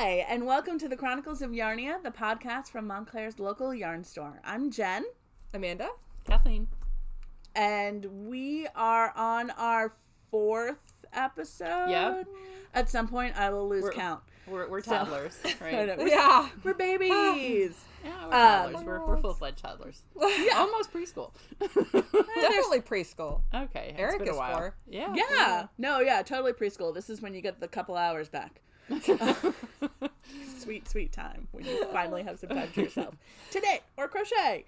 Hi, and welcome to the Chronicles of Yarnia, the podcast from Montclair's local yarn store. I'm Jen. Amanda. Kathleen. And we are on our 4th episode. Yep. At some point, I will lose count. We're toddlers, right? We're babies. Yeah, we're toddlers. We're full-fledged toddlers. Yeah. Almost preschool. Definitely preschool. Okay. Eric it's been is a while. 4. Yeah. Yeah. No, yeah, totally preschool. This is when you get the couple hours back. Sweet, sweet time when you finally have some time to yourself to knit or crochet.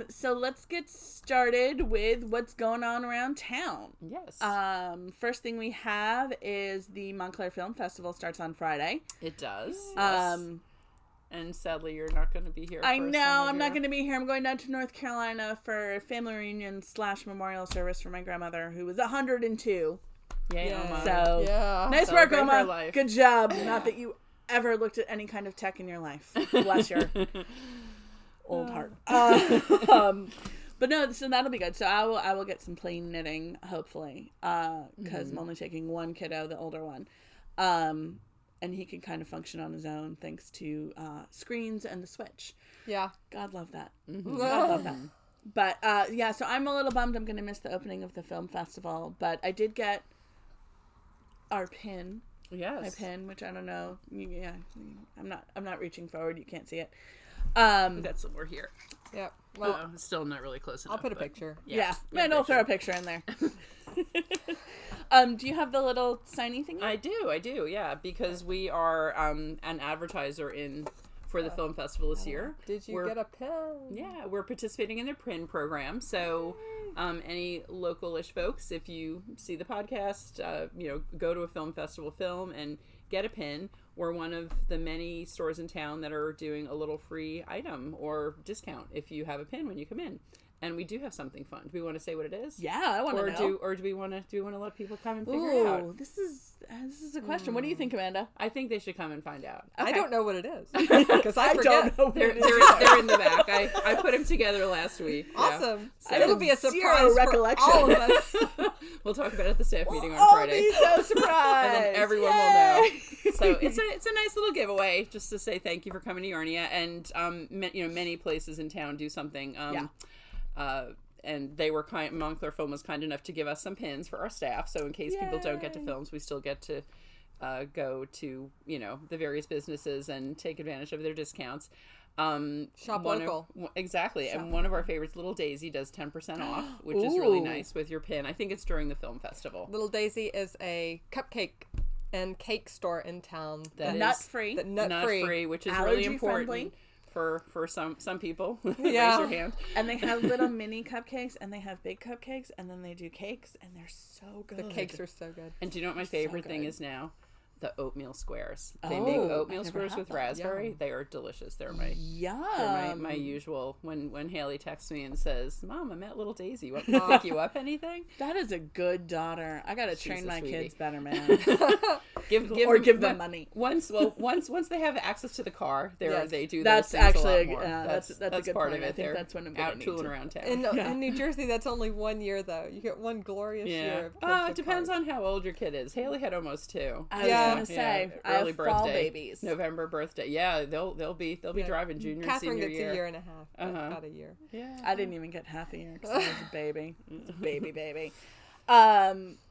So let's get started with what's going on around town. Yes. First thing we have is the Montclair Film Festival starts on Friday. It does. Yes. And sadly, you're not going to be here. I know, I'm not going to be here. I'm going down to North Carolina for a family reunion / memorial service for my grandmother, who was 102. Yay, Yeah. Oma. So, Yeah. nice work, Celebrate her Oma. life. Good job. Not that you ever looked at any kind of tech in your life. Bless your old heart. But no, so that'll be good. So I will get some plain knitting, hopefully, because I'm only taking one kiddo, the older one. And he can kind of function on his own thanks to screens and the Switch. Yeah. God love that. God love that. But yeah, so I'm a little bummed I'm going to miss the opening of the film festival. But I did get our pin. Yes. My pin, which I don't know. Yeah, I'm not reaching forward. You can't see it. We got somewhere here. Yep. Well, Well, it's still not really close enough. I'll put a picture. Yeah. And I'll throw a picture in there. Do you have the little signy thing? I do, yeah, because we are an advertiser for the film festival this year. Did you get a pin? Yeah, we're participating in their pin program. So any local-ish folks, if you see the podcast, go to a film festival film and get a pin. We're one of the many stores in town that are doing a little free item or discount if you have a pin when you come in. And we do have something fun. Do we want to say what it is? Yeah, I want to know. Do we want to let people come and figure it out? This is a question. What do you think, Amanda? I think they should come and find out. I don't know what it is. Because I forget. don't know. They're in the back. I put them together last week. Awesome. So- It'll be a Zero surprise for recollection. all of us. We'll talk about it at the staff meeting on I'll Friday. be so surprised. And then everyone will know. So it's a nice little giveaway just to say thank you for coming to Yarnia, and many places in town do something. And they were Montclair Film was kind enough to give us some pins for our staff. So in case people don't get to films, we still get to go to the various businesses and take advantage of their discounts. Shop local. Exactly. And one of our favorites, Little Daisy, does 10% off, which is really nice with your pin. I think it's during the film festival. Little Daisy is a cupcake and cake store in town. That nut is free. Nut free, which is really important. For some people. Yeah. Raise your hand. And they have little mini cupcakes, and they have big cupcakes, and then they do cakes, and they're so good. The cakes are so good. And do you know what my favorite thing is now? The oatmeal squares. They Oh, make oatmeal I've never squares had with that. raspberry. Yum. They are delicious. They're my Yum. my usual. When Haley texts me and says, "Mom, I met Little Daisy. What, can I pick you up anything?" That is a good daughter. I gotta She's train a my sweetie. kids better, man. Give them money. Once they have access to the car, they do. That's those things actually a lot more. that's a good part point. of it. I think They're that's when I'm gonna out need tooling to. around town. In New Jersey, that's only 1 year, though. You get one glorious year of kids it with depends cars. on how old your kid is. Haley had almost 2. I was gonna say I early have birthday, fall babies. November birthday. Yeah, they'll be driving junior, Catherine senior gets year. a year and a half. About a year. Yeah, I didn't even get half a year because I was a baby. It's a baby.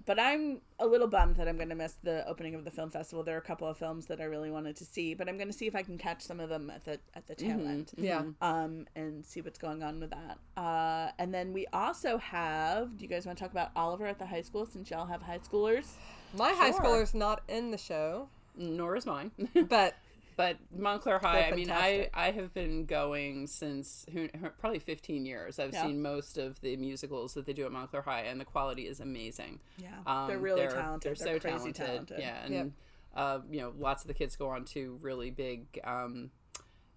But I'm a little bummed that I'm going to miss the opening of the film festival. There are a couple of films that I really wanted to see, but I'm going to see if I can catch some of them at the tail end. Yeah. And see what's going on with that. And then we also have. Do you guys want to talk about Oliver at the high school since y'all have high schoolers? My high schooler's not in the show, Nor is mine. but But Montclair High, They're fantastic. I have been going since probably 15 years. I've seen most of the musicals that they do at Montclair High, and the quality is amazing. Yeah, they're really talented. They're so crazy talented. Yeah, and lots of the kids go on to really big,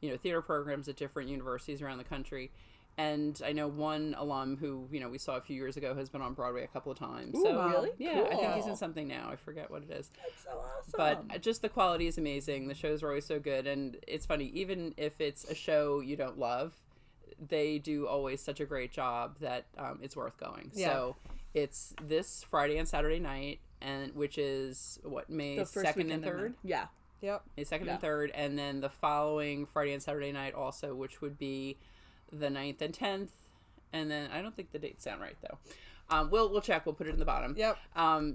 theater programs at different universities around the country. And I know one alum who, we saw a few years ago has been on Broadway a couple of times. Ooh, so really? Yeah, Cool. I think he's in something now. I forget what it is. That's so awesome. But just the quality is amazing. The shows are always so good. And it's funny, even if it's a show you don't love, they do always such a great job that it's worth going. Yeah. So it's this Friday and Saturday night, and which is, May 2nd and 3rd? Yeah. Yep. May 2nd and 3rd, and then the following Friday and Saturday night also, which would be the 9th and 10th, and then I don't think the dates sound right though. We'll check. We'll put it in the bottom. Yep.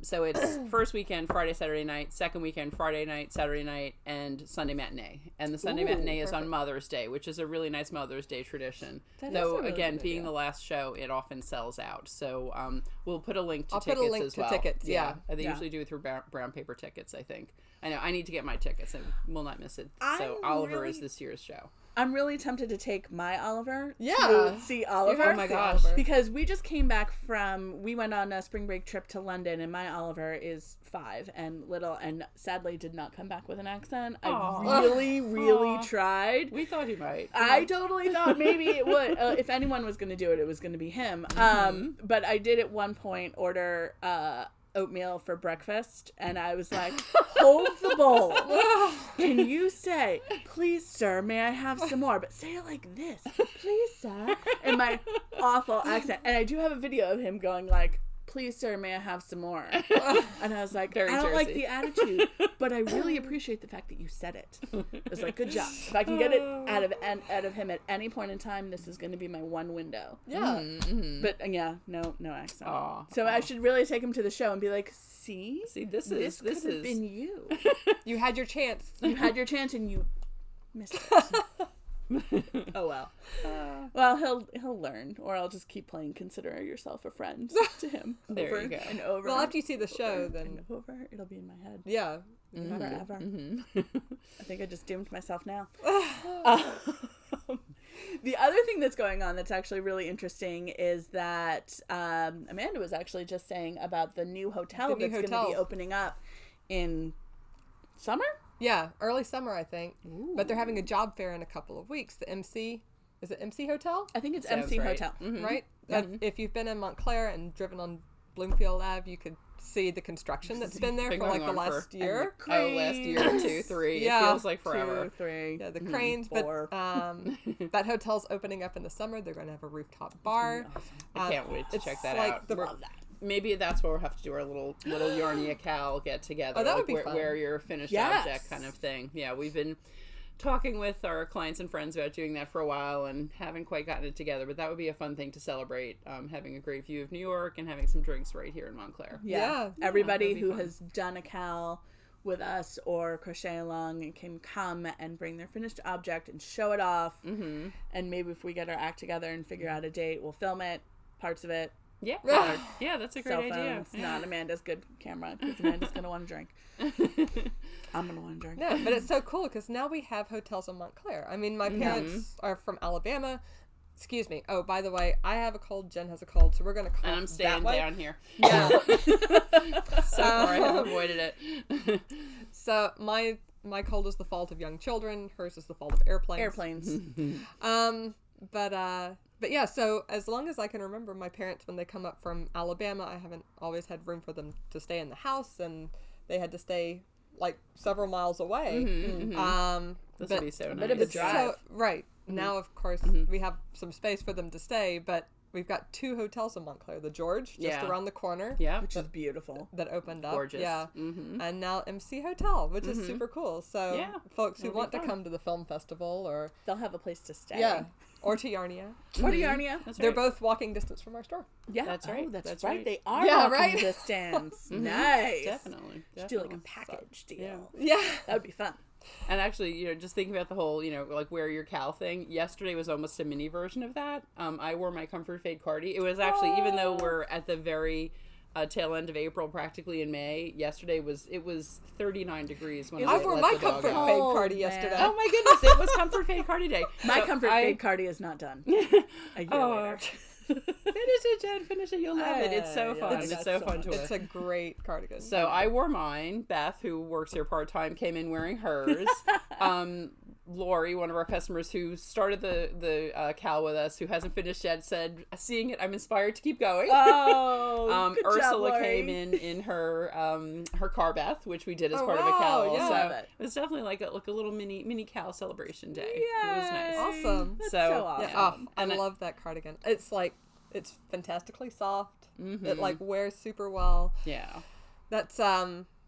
So it's first weekend, Friday, Saturday night, second weekend, Friday night, Saturday night, and Sunday matinee. And the Sunday matinee is on Mother's Day, which is a really nice Mother's Day tradition. Though, again, being the last show, it often sells out. So we'll put a link to tickets as well. I'll put a link to tickets, yeah. They usually do it through brown paper tickets, I think. I know. I need to get my tickets. I will not miss it. So Oliver is this year's show. I'm really tempted to take my Oliver to see Oliver. Oh my gosh. Because we just came back we went on a spring break trip to London, and my Oliver is 5 and little, and sadly did not come back with an accent. Aww. I really tried. We thought he might. I totally thought maybe it would. If anyone was going to do it, it was going to be him. But I did at one point order oatmeal for breakfast, and I was like, hold the bowl. Can you say, please sir, may I have some more, but say it like this, please sir, in my awful accent. And I do have a video of him going like, please sir, may I have some more. And I was like, I don't like the attitude, but I really appreciate the fact that you said it. I was like, good job. If I can get it out of him at any point in time, this is going to be my one window. Yeah. But no accent. So I should really take him to the show and be like, see this could have been you. You had your chance. You had your chance and you missed it. Oh well. Well, he'll learn, or I'll just keep playing "Consider Yourself a Friend" to him. There over you go. And over. Well, after you see the show, then it'll be in my head. Yeah. Forever. I think I just doomed myself now. The other thing that's going on that's actually really interesting is that Amanda was actually just saying about the new hotel that's going to be opening up in summer. Yeah, early summer, I think. Ooh. But they're having a job fair in a couple of weeks. The MC, is it MC Hotel? I think it's MC Hotel. Right? If you've been in Montclair and driven on Bloomfield Ave, you could see the construction that's been there for like the last year. Last year, 2, 3. Yeah. It feels like forever. 2, 3. Yeah, the cranes. 4. But that hotel's opening up in the summer. They're going to have a rooftop bar. Awesome. I can't wait to check that out. Love that. Maybe that's where we'll have to do our little Yarnia Cal get together. Oh, that would be fun. Wear your finished object kind of thing. Yeah, we've been talking with our clients and friends about doing that for a while and haven't quite gotten it together, but that would be a fun thing to celebrate, having a great view of New York and having some drinks right here in Montclair. Yeah. Everybody who has done a Cal with us or crochet along can come and bring their finished object and show it off. Mm-hmm. And maybe if we get our act together and figure out a date, we'll film it, parts of it. Yeah, yeah, that's a great idea. Not Amanda's good camera, because Amanda's going to want to drink. I'm going to want to drink. No, but it's so cool, because now we have hotels in Montclair. I mean, my parents are from Alabama. Excuse me. Oh, by the way, I have a cold. Jen has a cold, so we're going to cough. And I'm staying down here. Yeah. So far, I have avoided it. So my cold is the fault of young children. Hers is the fault of airplanes. But yeah, so as long as I can remember, my parents, when they come up from Alabama, I haven't always had room for them to stay in the house, and they had to stay like several miles away. This would be so nice. Bit of a drive. Right. Now, of course, we have some space for them to stay, but we've got 2 hotels in Montclair. The George, just around the corner. Yeah. Which is beautiful. That opened up. Gorgeous. Yeah. And now MC Hotel, which is super cool. So folks who want to come to the film festival, or they'll have a place to stay. Yeah. Or to Yarnia. Or to Yarnia. They're both walking distance from our store. Yeah. That's right. Oh, that's right. They are walking distance. Nice. Definitely. Should do like a package deal. Yeah. That would be fun. And actually, just thinking about the whole, like wear your Cal thing, yesterday was almost a mini version of that. I wore my Comfort Fade Cardi. It was actually, even though we're at the very tail end of April, practically in May, yesterday it was 39 degrees when I wore my Comfort Fade Cardi yesterday. Oh my goodness, it was Comfort Fade Cardi day. My Comfort Fade Cardi is not done. A year later. Finish it, Jen. Finish it. You'll love it. It's so fun. It's so fun to wear. It's a great cardigan. So I wore mine. Beth, who works here part-time, came in wearing hers. Lori, one of our customers who started the Cal with us, who hasn't finished yet, said, seeing it, I'm inspired to keep going. Oh, good Ursula job, came in her car bath, which we did as part of a Cal. Yeah. So it was definitely like a little mini Cal celebration day. It was nice. Awesome. That's so awesome. Yeah. I love that cardigan. It's fantastically soft. It wears super well. Yeah. That's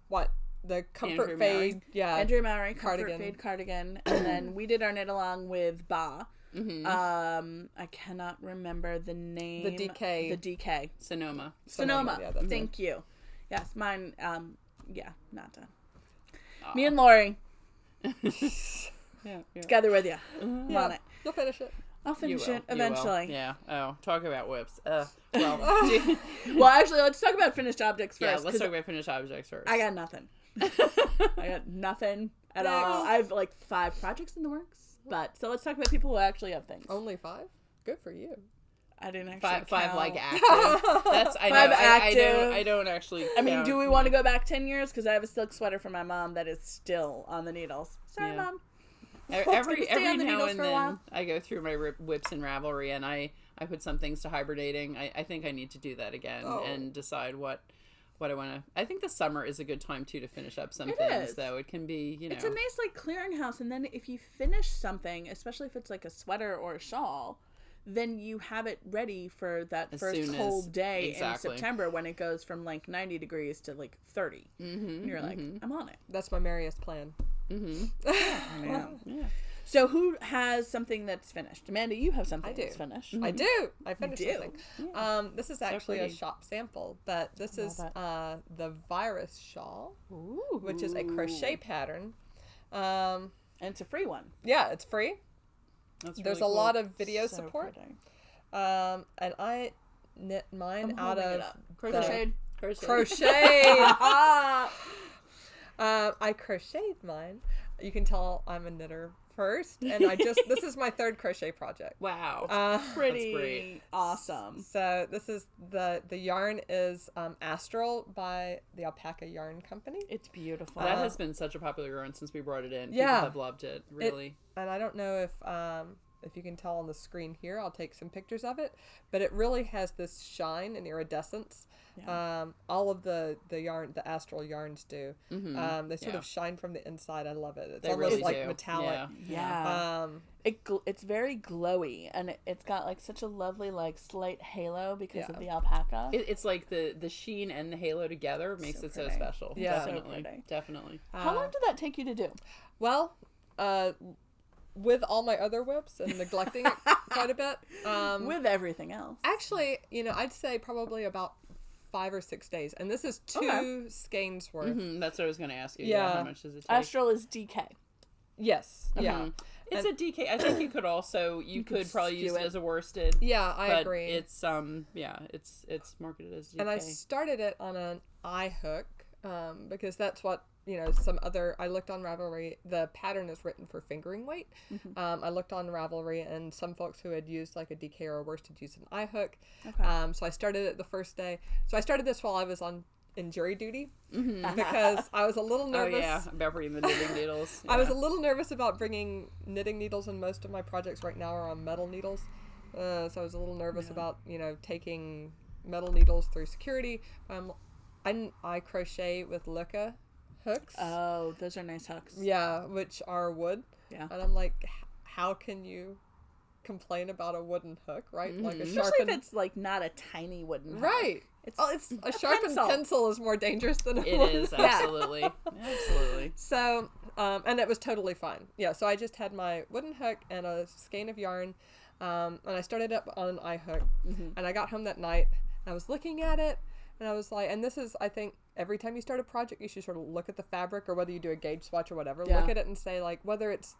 what the comfort Andrea fade. Mowry. Yeah. Andrea Mowry, Comfort Cardigan. Fade cardigan. And then we did our knit along with Ba. I cannot remember the name. The DK. The DK. Sonoma. Sonoma. Yeah, that's Thank you. Yes, mine, not done. Aw. Me and Lori, Yeah. together with you. I'm Yeah. on it. You'll finish it. I'll finish You it will. eventually. Yeah. Oh, talk about whips. Well, Well, actually, let's talk about finished objects first. yeah, let's 'cause talk about finished objects first. I got nothing. I got nothing at all. I have like 5 projects in the works. But so let's talk about people who actually have things. Only 5? Good for you. I didn't actually Five count. like active. That's I know. 5 active. I don't actually. I mean, count. do we want to go back 10 years? Because I have a silk sweater from my mom that is still on the needles. Sorry, Yeah. Mom. Every Stay on the now needles and for a then while. I go through my whips and Ravelry, and I put some things to hibernating. I think I need to do that again and decide what I want to. I think the summer is a good time too to finish up some things. is. Though it can be, It's a nice like clearinghouse, and then if you finish something, especially if it's like a sweater or a shawl, then you have it ready for that As first soon cold as- day exactly. in September when it goes from like 90 degrees to like 30. And you're like, I'm on it. That's my merriest plan. Yeah. Yeah. So who has something that's finished? Amanda, you have something I do. that's finished. I do. I finished do. something. This is actually a pretty. shop sample, but this is that. the Virus Shawl, Ooh. which is a crochet pattern. Um, And it's a free one. yeah, it's free. That's There's really a cool. lot of video So support. pretty. And I knit mine I'm out holding it of up. the- Crocheted. crochet. Ah! I crocheted mine. You can tell I'm a knitter first, and this is my 3rd crochet project. Wow. Pretty great. awesome. So this is the yarn is Astral by the Alpaca Yarn Company. It's beautiful. that has been such a popular yarn since we brought it in. Yeah. People have loved it. Really. And I don't know if you can tell on the screen here, I'll take some pictures of it, but it really has this shine and iridescence. Yeah. All of the yarn, the Astral yarns do. They sort Yeah. of shine from the inside. I love it. It's They almost really like do. metallic. Yeah. Um, It's very glowy, and it's got like such a lovely like slight halo because Yeah. of the alpaca. It's like the sheen and the halo together makes So it so pretty. special. Yeah. So Definitely. pretty. Definitely. How long did that take you to do? well, with all my other whips and neglecting it quite a bit. With everything else. Actually, I'd say probably about 5 or 6 days, and this is 2 skeins worth. That's what I was going to ask you. Yeah. How much does it take? Astral is DK. Yes. Yeah. It's a DK. I think you could also could probably use skew it it. as a worsted. Yeah, I but agree. It's it's marketed as DK. And I started it on an eye hook because that's what some other. I looked on Ravelry. The pattern is written for fingering weight. I looked on Ravelry, and some folks who had used like a DK or a worsted used an eye hook. Okay. So I started it the first day. So I started this while I was in jury duty because I was a little Oh nervous. yeah, about bringing the knitting needles. I was a Yeah. little nervous about bringing knitting needles, and most of my projects right now are on metal needles. So I was a little nervous about taking metal needles through security. I crochet with Luca hooks. Oh, those are nice hooks. Yeah, which are wood. Yeah. And I'm like, how can you complain about a wooden hook, right? Like a Especially sharpened. if it's like not a tiny wooden hook. Right. It's It's a sharpened pencil is more dangerous than a It wooden is hook. absolutely, absolutely. So, and it was totally fine. Yeah, so I just had my wooden hook and a skein of yarn, and I started up on an eye hook, and I got home that night, and I was looking at it, and I was like, and this is, I think, every time you start a project, you should sort of look at the fabric, or whether you do a gauge swatch or whatever, Yeah. look at it and say, like, whether it's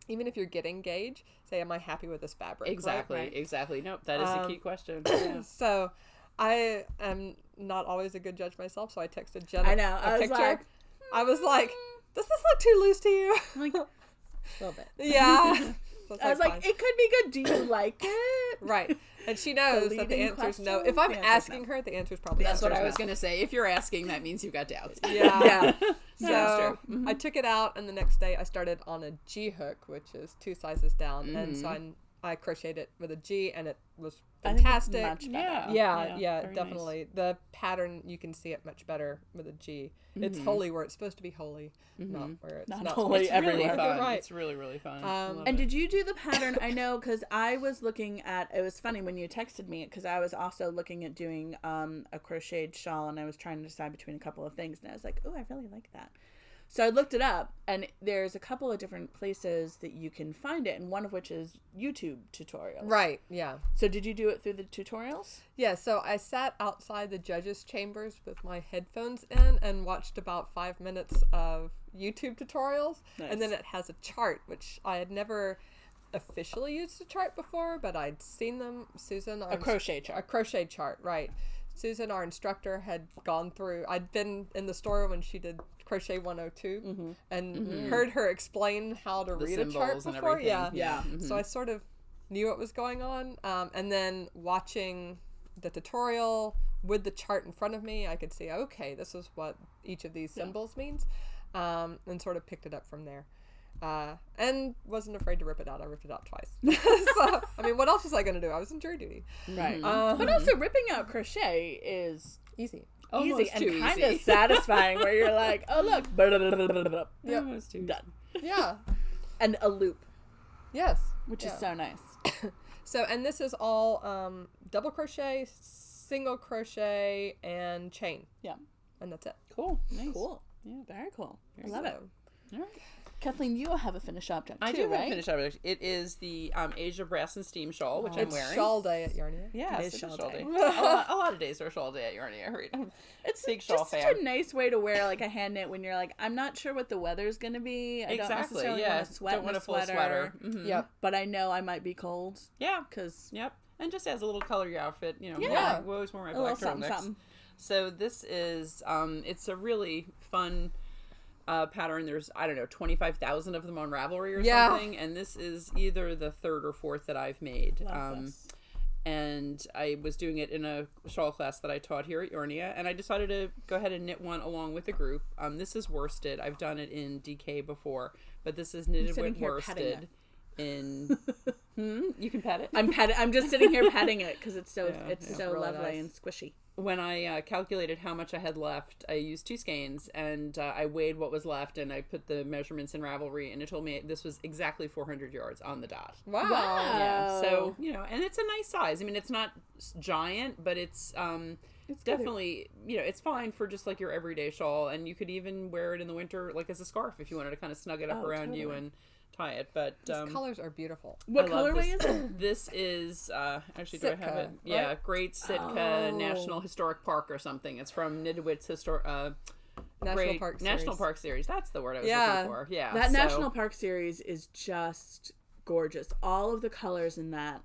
even if you're getting gauge, say, am I happy with this fabric? Exactly, right? exactly. Nope, that is the key question. So, I am not always a good judge myself, so I texted Jenna I know. a picture. Like, I was like, does this look too loose to you? I'm like, a little bit. Yeah. So it's I was like, fine. it could be good. Do you like it? Right. And she knows that the leading answer is no. question? If I'm The answer is asking no. her, the answer is probably That's what no. I was gonna say. If you're asking, that means you've got doubts. Yeah. Yeah. So true. I took it out, and the next day I started on a G hook, which is 2 sizes down, and so I crocheted it with a G, and it was I think it's fantastic. much better. Yeah, very definitely. nice. The pattern, you can see it much better with a G. It's holy where it's supposed to be holy, not where it's Not not holy supposed to be. Really everywhere. fun. Right. It's really, really fun. And did you do the pattern? I know, because I was looking at, it was funny when you texted me, because I was also looking at doing a crocheted shawl, and I was trying to decide between a couple of things, and I was like, oh, I really like that. So I looked it up, and there's a couple of different places that you can find it, and one of which is YouTube tutorials. Right, yeah. So did you do it through the tutorials? Yeah, so I sat outside the judges' chambers with my headphones in and watched about 5 minutes of YouTube tutorials. Nice. And then it has a chart, which I had never officially used a chart before, but I'd seen them. Susan, A crochet chart. A crochet chart, right. Susan, our instructor, had gone through. I'd been in the store when she did Crochet 102 and heard her explain how to read a chart symbols and before. everything. Yeah. So I sort of knew what was going on. And then watching the tutorial with the chart in front of me, I could see, okay, this is what each of these symbols means, and sort of picked it up from there. And wasn't afraid to rip it out. I ripped it out twice. So, I mean, what else was I going to do? I was in jury duty. Right. But also ripping out crochet is Easy. Almost easy and too kind easy. of satisfying, where you're like, oh, look. Yep. Almost too Done. Yeah. And a loop, Yes. which is Yeah. so nice. So, and this is all double crochet, single crochet, and chain. Yeah. And that's it. Cool. Nice. Cool. Yeah, very cool. I love it. So, All right. Kathleen, you have a finished object too, I do have right? a finished object. It is the Asia Brass and Steam shawl, which I'm It's wearing. shawl day at Yarnia. Yes, It is it shawl is shawl day. day. a lot of days are shawl day at Yarnia. Right? It's Big shawl just such fan. a nice way to wear like a hand knit when you're like, I'm not sure what the weather's gonna be. I don't Exactly. necessarily Yeah. want to sweat Don't in want a a full sweater, sweater. Mhm. Yep. but I know I might be cold Yeah. because Yep. And just as a little color your outfit, you know. Yeah. We always wear my a black little something, turtlenecks. something. So this is it's a really fun pattern. There's, I don't know, 25,000 of them on Ravelry or Yeah. something, and this is either the third or fourth that I've made. Love this. And I was doing it in a shawl class that I taught here at Yarnia, and I decided to go ahead and knit one along with the group. This is worsted. I've done it in DK before, but this is knitted sitting with here petting worsted. In you can pet it. I'm just sitting here petting it because it's so it's so really lovely nice. and squishy. When I calculated how much I had left, I used 2 skeins, and I weighed what was left, and I put the measurements in Ravelry, and it told me this was exactly 400 yards on the dot. Wow. Yeah, so, Oh. you know, and it's a nice size. I mean, it's not giant, but it's definitely, you know, it's fine for just like your everyday shawl, and you could even wear it in the winter, like as a scarf, if you wanted to kind of snug it up around you totally. and tie it. But These colors are beautiful. What I love colorway this. is it? This is actually, do I have Sitka, it? Yeah, right? Great Sitka National Historic Park or something. It's from Nidwit's National Park series. That's the word I was looking for. Yeah, That so- National Park series is just gorgeous. All of the colors in that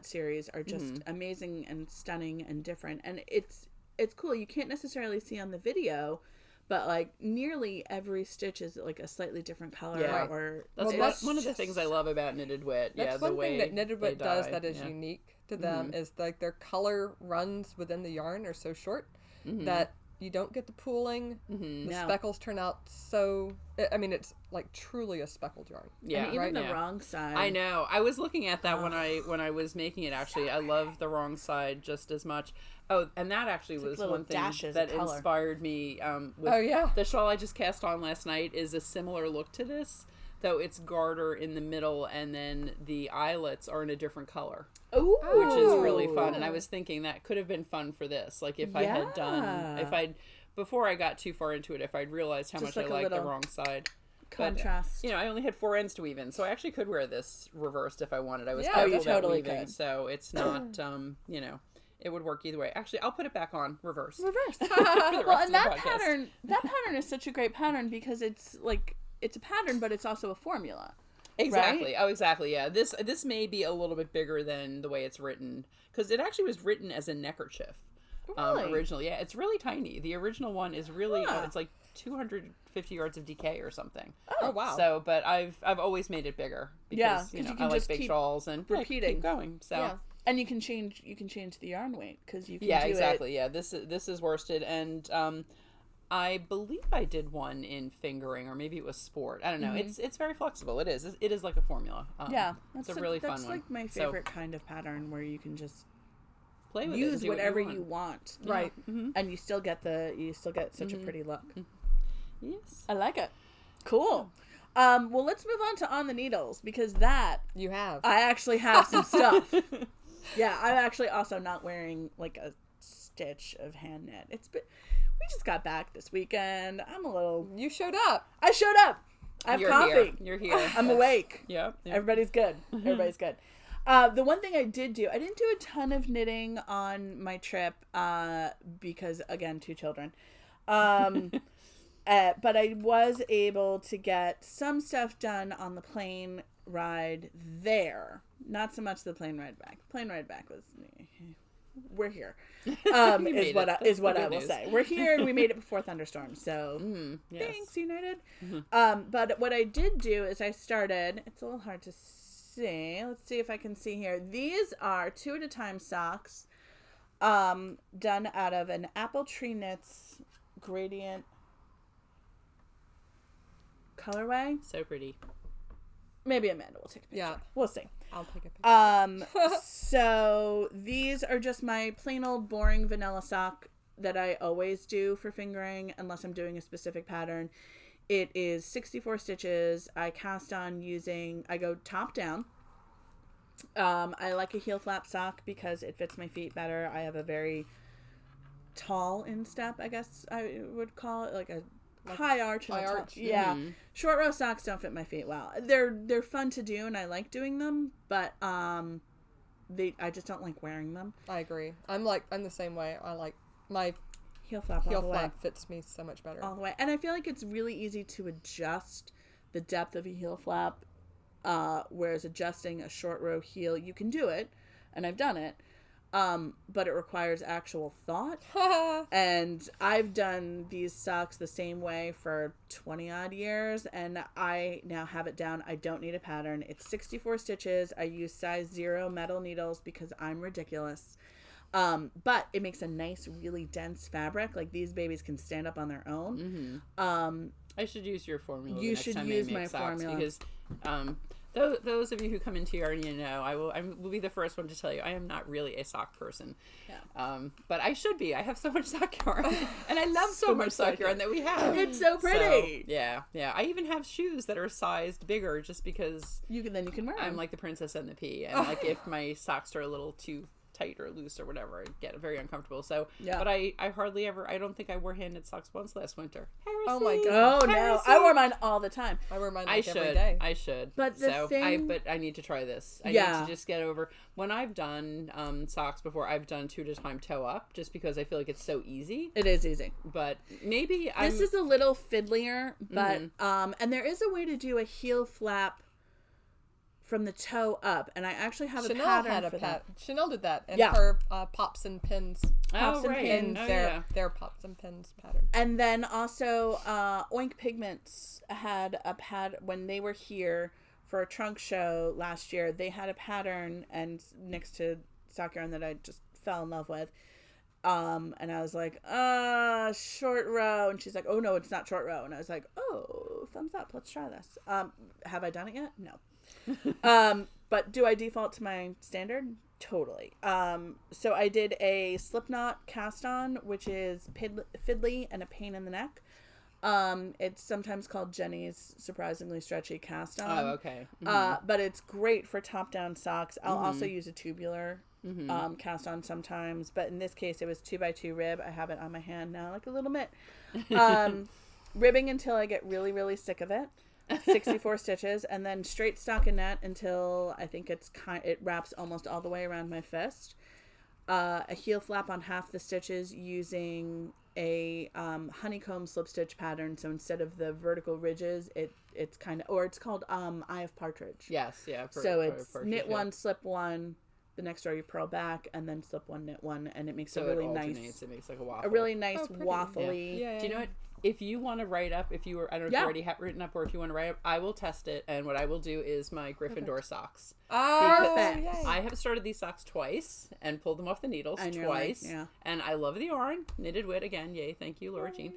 series are just amazing and stunning and different. And it's cool. You can't necessarily see on the video, but like nearly every stitch is like a slightly different color. Yeah. Or That's one of the things I love about Knitted Wit. That's Yeah, one the way thing that Knitted Wit they does dye. that is Yeah. unique to them is like their color runs within the yarn are so short that you don't get the pooling. The No. speckles turn out so. I mean, it's like truly a speckled yarn. Yeah, and even right the Yeah. wrong side. I know. I was looking at that when I was making it. Actually, I love the wrong side just as much. Oh, and that actually was little one thing dashes that of color. inspired me. With Oh, yeah. the shawl I just cast on last night is a similar look to this, though it's garter in the middle, and then the eyelets are in a different color, Ooh, which is really fun. And I was thinking that could have been fun for this. Like if I had done, Yeah. if I'd before I got too far into it, if I'd realized how Just much like I a liked the little wrong side. contrast. You know, I only had 4 ends to weave in, so I actually could wear this reversed if I wanted. I was Yeah, careful you about totally weaving, could. so it's not, you know, it would work either way. Actually, I'll put it back on reverse. Reverse. the Well, rest and of that the podcast. pattern is such a great pattern because it's like it's a pattern, but it's also a formula. Exactly. Oh, exactly. Yeah. This may be a little bit bigger than the way it's written because it actually was written as a neckerchief. Really? Originally, yeah, it's really tiny. The original one is really Huh. it's like 250 yards of DK or something. Oh, wow. So, but I've always made it bigger Yeah, because 'cause you know you can I like just big keep shawls and repeating. keep going. So. Yeah. And you can change the yarn weight because you can Yeah, do exactly. Yeah, this is worsted, and I believe I did one in fingering, or maybe it was sport. I don't know. It's very flexible. It is. It is like a formula. It's a really fun one. That's like my favorite kind of pattern where you can just play with use whatever you want. Right. And you still get such a pretty look. Yes. I like it. Cool. Well, let's move on the needles, because that You have. I actually have some stuff. Yeah, I'm actually also not wearing like a stitch of hand knit. We just got back this weekend. You showed up. I showed up. I have coffee. You're here. I'm awake. Yep. Everybody's good. Everybody's good. The one thing I didn't do a ton of knitting on my trip, because again, 2 children. But I was able to get some stuff done on the plane ride there. Not so much the plane ride back. Plane ride back was, we're here. Is what I will say. We're here and we made it before thunderstorm. So thanks, United. But what I did do is I started. It's a little hard to see. Let's see if I can see here. These are 2 at a time socks, done out of an Apple Tree Knits gradient colorway. So pretty. Maybe Amanda will take a picture. Yeah. We'll see. I'll take a picture. So these are just my plain old boring vanilla sock that I always do for fingering unless I'm doing a specific pattern. It is 64 stitches. I cast on I go top down. I like a heel flap sock because it fits my feet better. I have a very tall instep, I guess I would call it, like a high arch. Yeah. Short row socks don't fit my feet well. They're fun to do and I like doing them, but I just don't like wearing them. I agree. I'm the same way. I like my heel flap fits me so much better all the way. And I feel like it's really easy to adjust the depth of a heel flap, whereas adjusting a short row heel, you can do it, and I've done it. But it requires actual thought. And I've done these socks the same way for 20 odd years, and I now have it down. I don't need a pattern. It's 64 stitches. I use size 0 metal needles because I'm ridiculous. But it makes a nice, really dense fabric. Like, these babies can stand up on their own. I should use your formula. You should use my formula because those of you who come into Yarnia know I will be the first one to tell you I am not really a sock person. Yeah. But I should be. I have so much sock yarn, and I love so much sock yarn that we have. It's so pretty. So, yeah. I even have shoes that are sized bigger just because you can wear them. I'm like the princess and the pea, and like if my socks are a little too tight or loose or whatever, I get very uncomfortable. So, but I hardly ever. I don't think I wore hand knit socks once last winter. Heresy. Oh my god! Oh no! I wore mine all the time. I wear mine every day. I should. But but I need to try this. I need to just get over. When I've done socks before, I've done 2 at a time toe up, just because I feel like it's so easy. It is easy. But maybe this is a little fiddlier. But and there is a way to do a heel flap from the toe up, and I actually have Chanel a pattern had for that. Chanel did that in her pops and pins. Pops and pins. Their pops and pins pattern. And then also Oink Pigments had a when they were here for a trunk show last year. They had a pattern and next to sock yarn that I just fell in love with. And I was like, short row. And she's like, oh no, it's not short row. And I was like, oh, thumbs up. Let's try this. Have I done it yet? No. But do I default to my standard? Totally. So I did a slipknot cast on, which is fiddly and a pain in the neck. It's sometimes called Jenny's surprisingly stretchy cast on. Oh, okay. But it's great for top down socks. I'll also use a tubular cast on sometimes, but in this case it was 2x2 rib. I have it on my hand now, like a little mitt. Ribbing until I get really, really sick of it. 64 stitches, and then straight stockinette until I think it wraps almost all the way around my fist. A heel flap on half the stitches using a honeycomb slip stitch pattern. So instead of the vertical ridges, it's kind of, or it's called Eye of Partridge. Yes, yeah. So it's knit one, slip one. The next row you purl back, and then slip one, knit one, and it makes a really nice. It makes like a waffle. A really nice waffly. Yeah. Do you know what? if you want to write up, I don't know if you already have written up or if you want to write up, I will test it. And what I will do is my Gryffindor socks. Oh, because I have started these socks twice and pulled them off the needles twice. And I love the yarn. Knitted Wit again. Yay. Thank you, Laura Jean.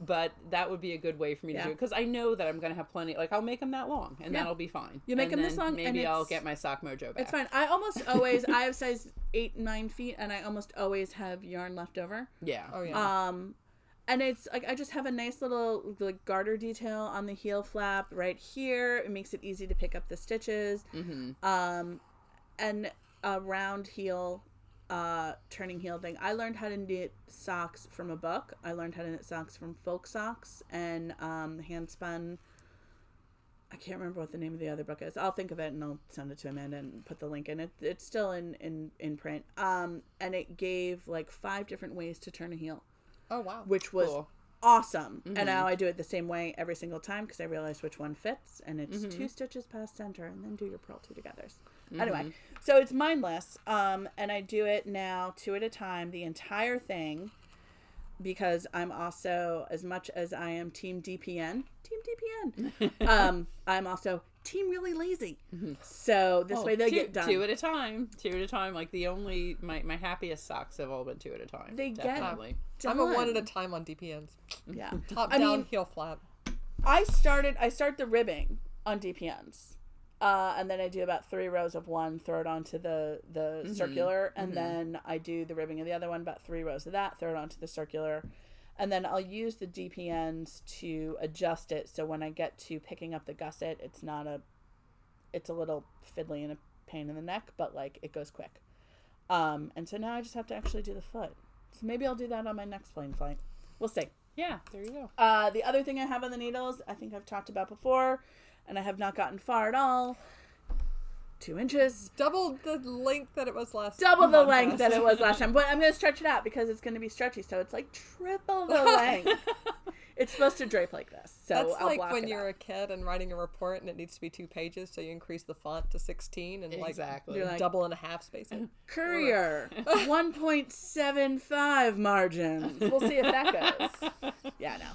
But that would be a good way for me to do it because I know that I'm going to have plenty. Like, I'll make them that long and that'll be fine. You make them this long, maybe I'll get my sock mojo back. It's fine. I almost always, I have size 8-9 feet and I almost always have yarn left over. Yeah. Oh, yeah. And it's like, I just have a nice little like garter detail on the heel flap right here. It makes it easy to pick up the stitches. And a round heel, turning heel thing. I learned how to knit socks from a book. I learned how to knit socks from Folk Socks and hand spun. I can't remember what the name of the other book is. I'll think of it and I'll send it to Amanda and put the link in it. It's still in print. And it gave like 5 different ways to turn a heel. Oh, wow. Which was awesome. And now I do it the same way every single time because I realized which one fits. And it's 2 stitches past center and then do your purl 2-togethers. Anyway, so it's mindless. And I do it now 2 at a time, the entire thing, because I'm also, as much as I am Team DPN, I'm also Team really lazy. So this way they get done. 2 at a time. 2 at a time. Like my happiest socks have all been 2 at a time. They definitely. get I'm a 1 at a time on DPNs. Yeah. Top down, heel flap. I start the ribbing on DPNs. And then I do about 3 rows of one, throw it onto the circular, and then I do the ribbing of the other one, about 3 rows of that, throw it onto the circular. And then I'll use the DPNs to adjust it so when I get to picking up the gusset, it's a little fiddly and a pain in the neck, but like it goes quick. And so now I just have to actually do the foot. So maybe I'll do that on my next plane flight. We'll see. Yeah, there you go. The other thing I have on the needles, I think I've talked about before, and I have not gotten far at all. 2 inches. Double the length that it was last time. Double the length that it was last time. But I'm going to stretch it out because it's going to be stretchy. So it's like triple the length. It's supposed to drape like this. So That's I'll like block when it you're out. a kid and writing a report and it needs to be 2 pages, so you increase the font to 16 and Exactly. like double and a half spacing. Courier, 1.75 margins. We'll see if that goes. Yeah, no.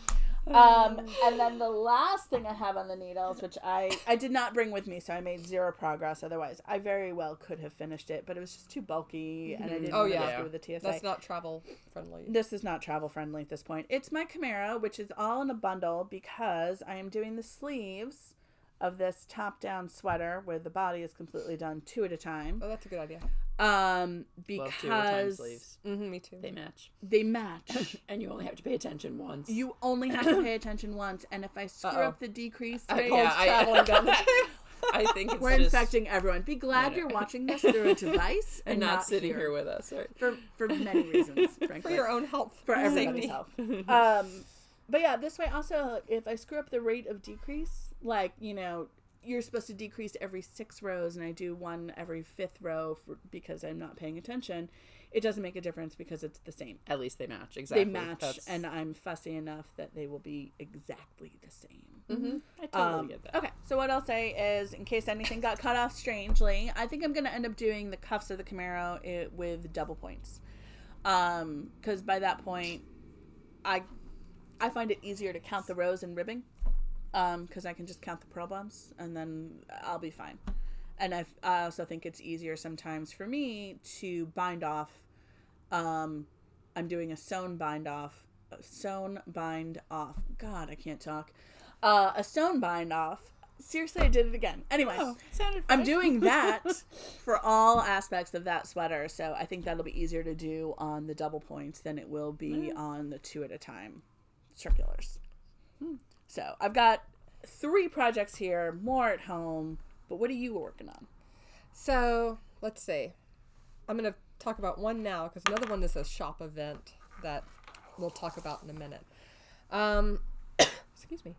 And then the last thing I have on the needles, which I did not bring with me, so I made 0 progress. Otherwise, I very well could have finished it, but it was just too bulky, and I didn't want to go through with the TSA. That's not travel friendly. This is not travel friendly at this point. It's my Chimera, which is all in a bundle because I am doing the sleeves of this top-down sweater where the body is completely done 2 at a time. Oh, that's a good idea. Because 2 at a time sleeves. Me too. They match. And you only have to pay attention once. You only have to pay attention once, and if I screw up the decrease, traveling down the I think it's we're infecting everyone. Be glad you're watching this through a device and not sitting here with us, right? For many reasons, frankly. For your own health. For everybody's health. But yeah, this way also, if I screw up the rate of decrease, like, you're supposed to decrease every 6 rows, and I do 1 every 5th row because I'm not paying attention. It doesn't make a difference because it's the same. At least they match. Exactly. They match, and I'm fussy enough that they will be exactly the same. I totally get that. Okay, so what I'll say is, in case anything got cut off strangely, I think I'm going to end up doing the cuffs of the Camaro with double points. Because by that point, I find it easier to count the rows in ribbing. Because I can just count the purl bumps and then I'll be fine. And I also think it's easier sometimes for me to bind off. I'm doing a sewn bind off. God, I can't talk. A sewn bind off. Seriously, I did it again. Anyway, I'm doing that for all aspects of that sweater. So I think that'll be easier to do on the double points than it will be on the 2 at a time circulars. So I've got 3 projects here, more at home, but what are you working on? So let's see. I'm going to talk about one now because another one is a shop event that we'll talk about in a minute. Excuse me.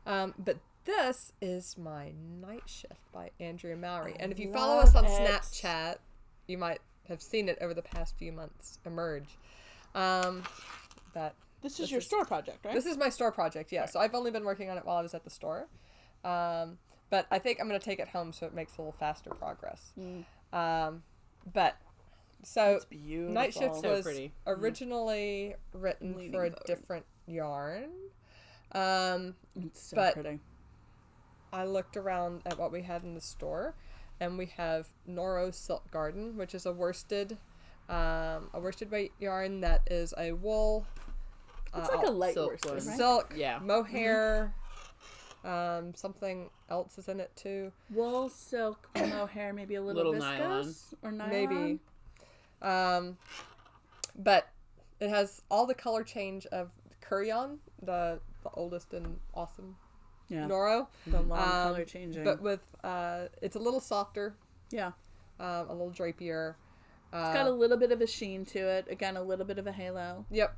But this is my Nightshift by Andrea Mowry. And if you follow us on Snapchat, you might have seen it over the past few months emerge. But This is your store project, right? This is my store project, yeah. Right. So I've only been working on it while I was at the store. But I think I'm going to take it home so it makes a little faster progress. But So It's beautiful. Nightshift So was pretty. originally written Leaning for a forward. different yarn. It's so but- pretty. I looked around at what we had in the store, and we have Noro Silk Garden, which is a worsted weight yarn that is a wool, It's like a light silk worsted, one. right? silk, Yeah. mohair. Something else is in it too. Wool, silk, mohair, maybe a little viscose or nylon. Maybe. But it has all the color change of Kurion, the oldest and awesome Yeah. Noro. The long color changing. But with it's a little softer, yeah. a little drapier. It's got a little bit of a sheen to it. Again, a little bit of a halo. Yep.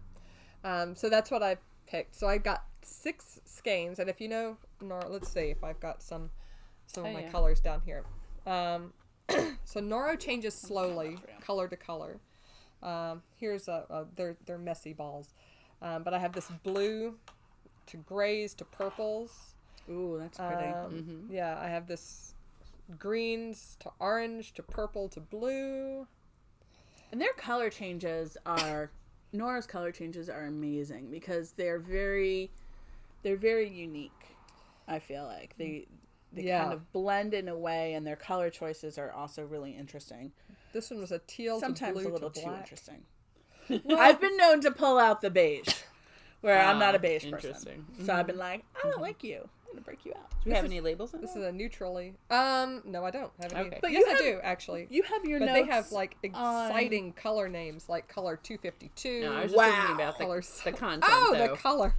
So that's what I picked. So I got 6 skeins, and if you know Noro, let's see if I've got some of my colors down here. So Noro changes slowly, color to color. Here's they're messy balls, but I have this blue to grays to purples. Ooh, that's pretty. Yeah, I have this greens to orange to purple to blue. And their color changes are Nora's color changes are amazing because they're very unique. I feel like they kind of blend in a way, and their color choices are also really interesting. This one was a teal Sometimes to blue a little to too black. interesting. I've been known to pull out the beige, where I'm not a beige interesting. person. So I've been like, I don't like you. I'm gonna break you out. Do we have any labels in This there? is a neutrally. No, I don't have any. Okay. But But yes, you have- I do actually. You have your But notes. they have like exciting color names, like color 252. No, I was just thinking Wow. about Colors. the content, Oh, though. the color.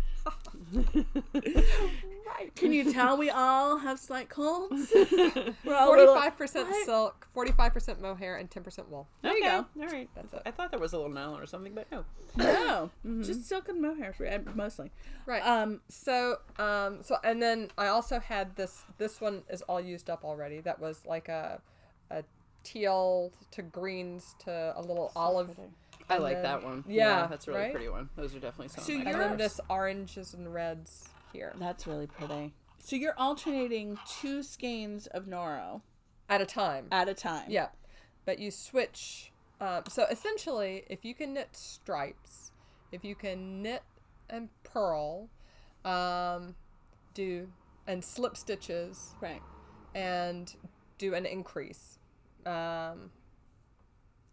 Can you tell we all have slight colds? We're all a little- 45% What? silk, 45% mohair, and 10% wool. There you go. All right. That's it. I thought there was a little nylon or something, but no. No, just silk and mohair mostly. Right. So and then I also had this one is all used up already. That was like a teal to greens to a little olive. I And like then- that one. yeah, That's a really right? pretty one. Those are definitely some So of my And you're- then colors. this oranges and reds here That's really pretty. So you're alternating 2 skeins of Noro at a time. at a time. Yeah, but you switch. So essentially, if you can knit stripes, if you can knit and purl, do and slip stitches Right. and do an increase,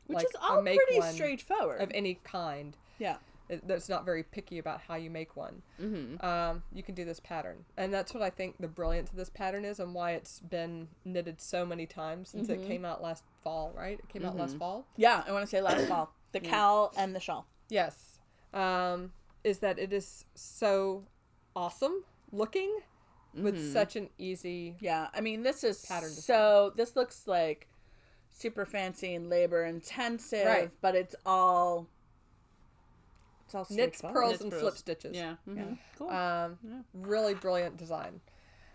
Which like is all make pretty one straightforward. of any kind. Yeah. That's not very picky about how you make one. You can do this pattern, and that's what I think the brilliance of this pattern is, and why it's been knitted so many times since it came out last fall. Right? It came out last fall. Yeah, I want to say last fall. The cowl and the shawl. Yes. Is that it is so awesome looking with such an easy. Yeah, I mean, this is Pattern this looks like super fancy and labor intensive, Right. but it's all Knits, straightforward. pearls, Knits, and pearls. flip stitches. Yeah. Mm-hmm. Cool. Really brilliant design.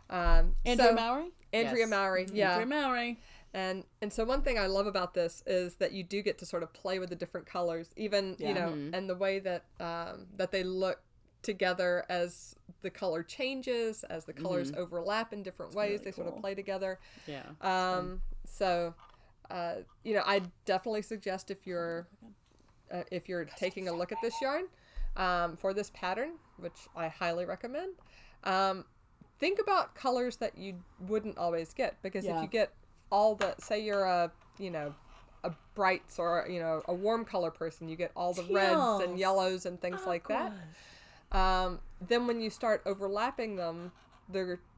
Andrea Mowry? Andrea Yes. Mowry. Yeah. Andrea Mowry. And so one thing I love about this is that you do get to sort of play with the different colors, even you know, and the way that that they look together as the color changes, as the colors overlap in different ways. really They sort of cool. play together. Yeah. So you know, I definitely suggest if you're taking a look at this yarn for this pattern, which I highly recommend, think about colors that you wouldn't always get, because if Yeah. you get all the, say you're a brights or a warm color person, you get all the reds Teals. and yellows and things like that. Then when you start overlapping them,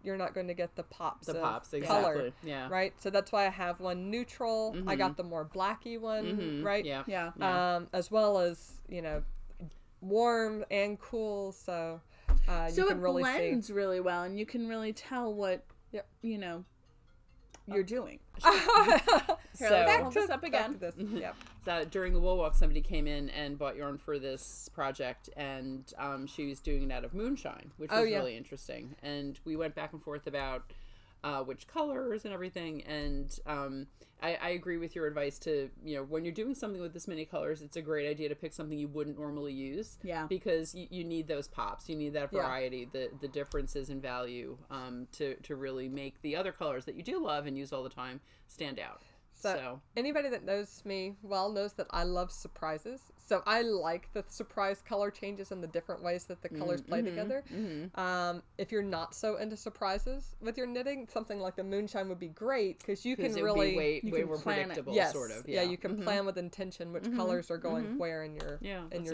you're not going to get the pops The of pops, color, exactly. Yeah. right? So that's why I have one neutral. I got the more blacky one, right? Yeah. Yeah. As well as warm and cool. So So you can it really blends really well, and you can really tell what Yep. you're doing. So, Hold this up again. Back to this. Yep. So during the wool walk, somebody came in and bought yarn for this project, and she was doing it out of moonshine, which was really interesting. And we went back and forth about which colors and everything. And I agree with your advice to, when you're doing something with this many colors, it's a great idea to pick something you wouldn't normally use. Yeah. Because you need those pops. You need that variety, the differences in value to really make the other colors that you do love and use all the time stand out. So anybody that knows me well knows that I love surprises. So I like the surprise color changes and the different ways that the colors play together. If you're not so into surprises with your knitting, something like the moonshine would be great because you can really way more predictable, yes. sort of. Yeah, you can plan with intention which colors are going where in your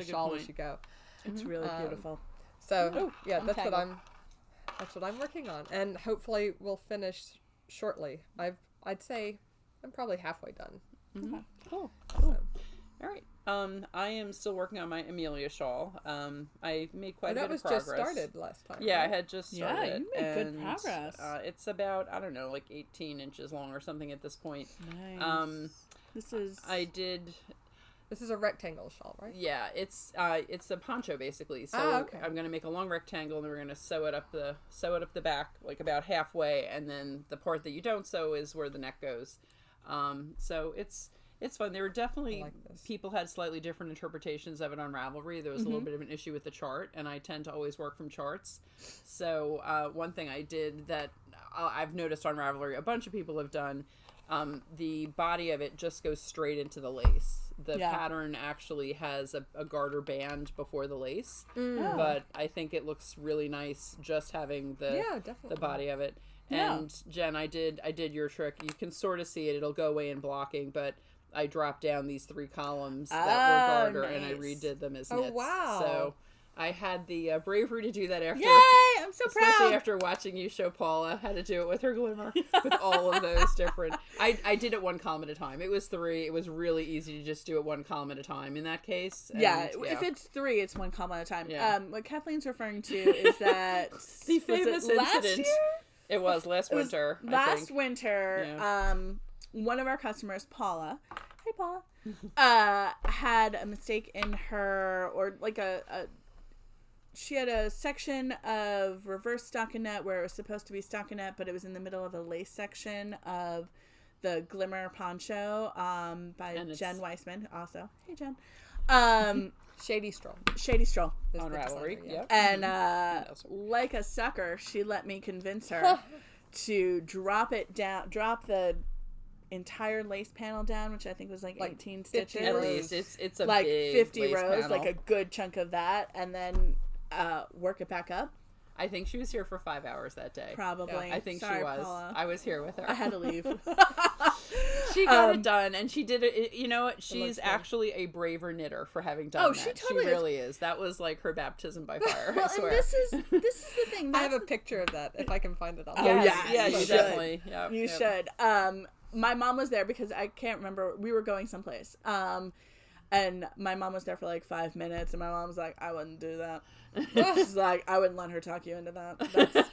shawl as you go. It's really beautiful. So that's what I'm working on, and hopefully we'll finish shortly. I'd say I'm probably halfway done. Okay. Cool. So. All right. I am still working on my Amelia shawl. I made quite a bit of progress. That was just started last time. Yeah, right? I had just started. Yeah, you made good progress. It's about, I don't know, like 18 inches long or something at this point. Nice. This is a rectangle shawl, right? Yeah, it's a poncho basically. So okay. I'm gonna make a long rectangle, and then we're gonna sew it up the back, like about halfway, and then the part that you don't sew is where the neck goes. So it's fun. There were definitely people had slightly different interpretations of it on Ravelry. There was a little bit of an issue with the chart, and I tend to always work from charts. So one thing I did that I've noticed on Ravelry, a bunch of people have done. The body of it just goes straight into the lace. The pattern actually has a garter band before the lace, but I think it looks really nice just having the body of it. And Jen, I did your trick. You can sort of see it. It'll go away in blocking, but I dropped down these 3 columns that were garter, and I redid them as knits. Oh, wow. So I had the bravery to do that after. Yay! I'm so proud. Especially after watching you show Paula how to do it with her glimmer, with all of those different. I did it 1 column at a time. It was 3. It was really easy to just do it 1 column at a time in that case. And, if it's 3, it's 1 column at a time. Yeah. What Kathleen's referring to is that the famous incident. Last year? It was last winter. Last winter. Yeah. One of our customers, Paula. Hey, Paula. Had a mistake in her, or like she had a section of reverse stockinette where it was supposed to be stockinette, but it was in the middle of a lace section of the Glimmer Poncho by Jen Weissman. Also, hey Jen. Shady Stroll on Ravelry. Yep. And like a sucker, she let me convince her to drop the entire lace panel down, which I think was like 18 stitches. At least it's a like big 50 lace rows, panel. like a good chunk of that, and then work it back up. I think she was here for 5 hours that day. Probably. I think Sorry, she was. Paula. I was here with her. I had to leave. She got it done, and she did it. You know what? She's actually a braver knitter for having done that. She totally really is. That was like her baptism by fire. Well, I swear. and this is the thing. I have a picture of that if I can find it on. Yeah, you should. definitely. You should. My mom was there because I can't remember. We were going someplace. And my mom was there for like 5 minutes, and my mom was like, I wouldn't do that. She's like, I wouldn't let her talk you into that. That's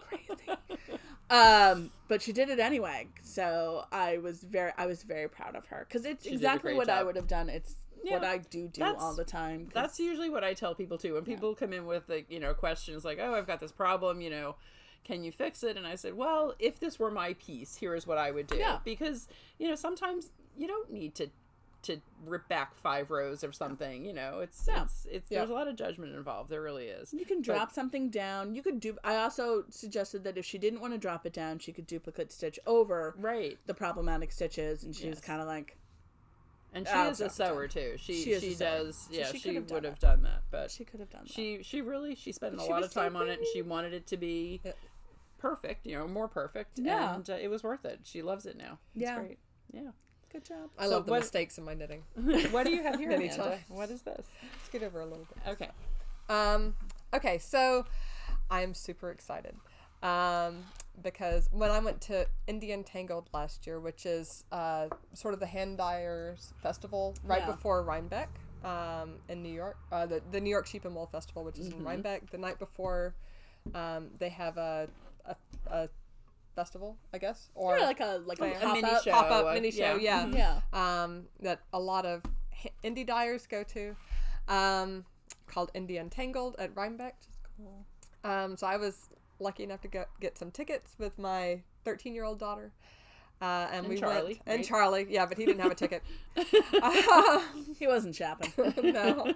crazy. But she did it anyway. So I was very proud of her, because it's exactly what I would have done. It's what I do all the time. That's usually what I tell people too. When people come in with like, questions like, oh, I've got this problem, can you fix it? And I said, well, if this were my piece, here's what I would do. Yeah. Because, sometimes you don't need to rip back 5 rows or something, it's there's a lot of judgment involved. There really is. You can drop something down. You could I also suggested that if she didn't want to drop it down, she could duplicate stitch over the problematic stitches, and she was kind of like, and she is a sewer too. She does. Yeah, so she would have done that, but she could have done that. She spent a lot of time on it, and she wanted it to be perfect, more perfect. Yeah, and it was worth it. She loves it now. It's great. Yeah. Good job. I love the mistakes in my knitting. What do you have here, Amanda? What is this? Let's get over a little bit. Okay. Okay, so I'm super excited because when I went to Indian Tangled last year, which is sort of the hand dyers festival before Rhinebeck in New York, the New York Sheep and Wool Festival, which is in Rhinebeck. The night before, they have a festival, I guess, or like a pop-up mini show, yeah. That a lot of indie dyers go to, called Indian Tangled at Rhinebeck. Which is cool. So I was lucky enough to get some tickets with my 13-year-old daughter, and we Charlie, went. And Charlie, yeah, but he didn't have a ticket. He wasn't shopping. No,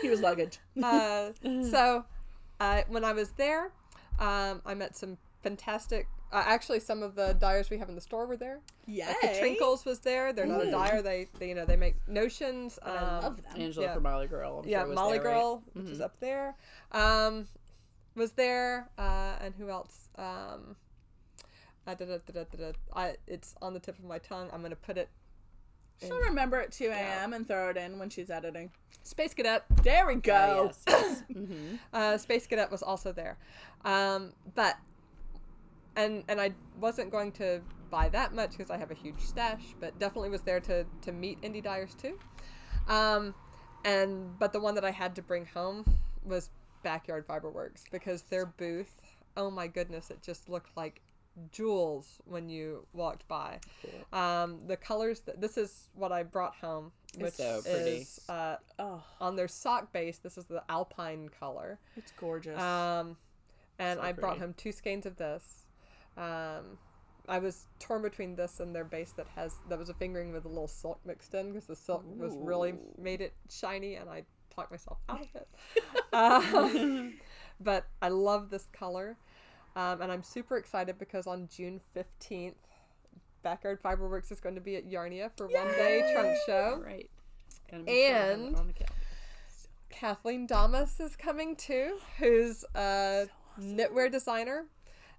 he was luggage. So when I was there, I met some fantastic Actually, some of the dyers we have in the store were there. Yay. Like the Trinkles was there. They're not a dyer. They they make notions. I love them. Angela from Molly Girl. I'm sure was Molly there, Girl, right? which is up there. Was there. And who else? It's on the tip of my tongue. I'm going to put it. She'll remember at 2 a.m. and throw it in when she's editing. Space Cadet. There we go. Yes. Space Cadet was also there. But and I wasn't going to buy that much because I have a huge stash, but definitely was there to meet indie dyers too. But the one that I had to bring home was Backyard Fiberworks, because their booth, oh my goodness, it just looked like jewels when you walked by. Cool. The colors, this is what I brought home, which so pretty. is on their sock base. This is the Alpine color. It's gorgeous. And So I brought pretty. home 2 skeins of this. I was torn between this and their base that was a fingering with a little silk mixed in, because the silk was really made it shiny, and I talked myself out of it. But I love this color. And I'm super excited because on June 15th, Backyard Fiberworks is going to be at Yarnia for one day trunk show. Right. And Kathleen Damas is coming too, who's a knitwear designer.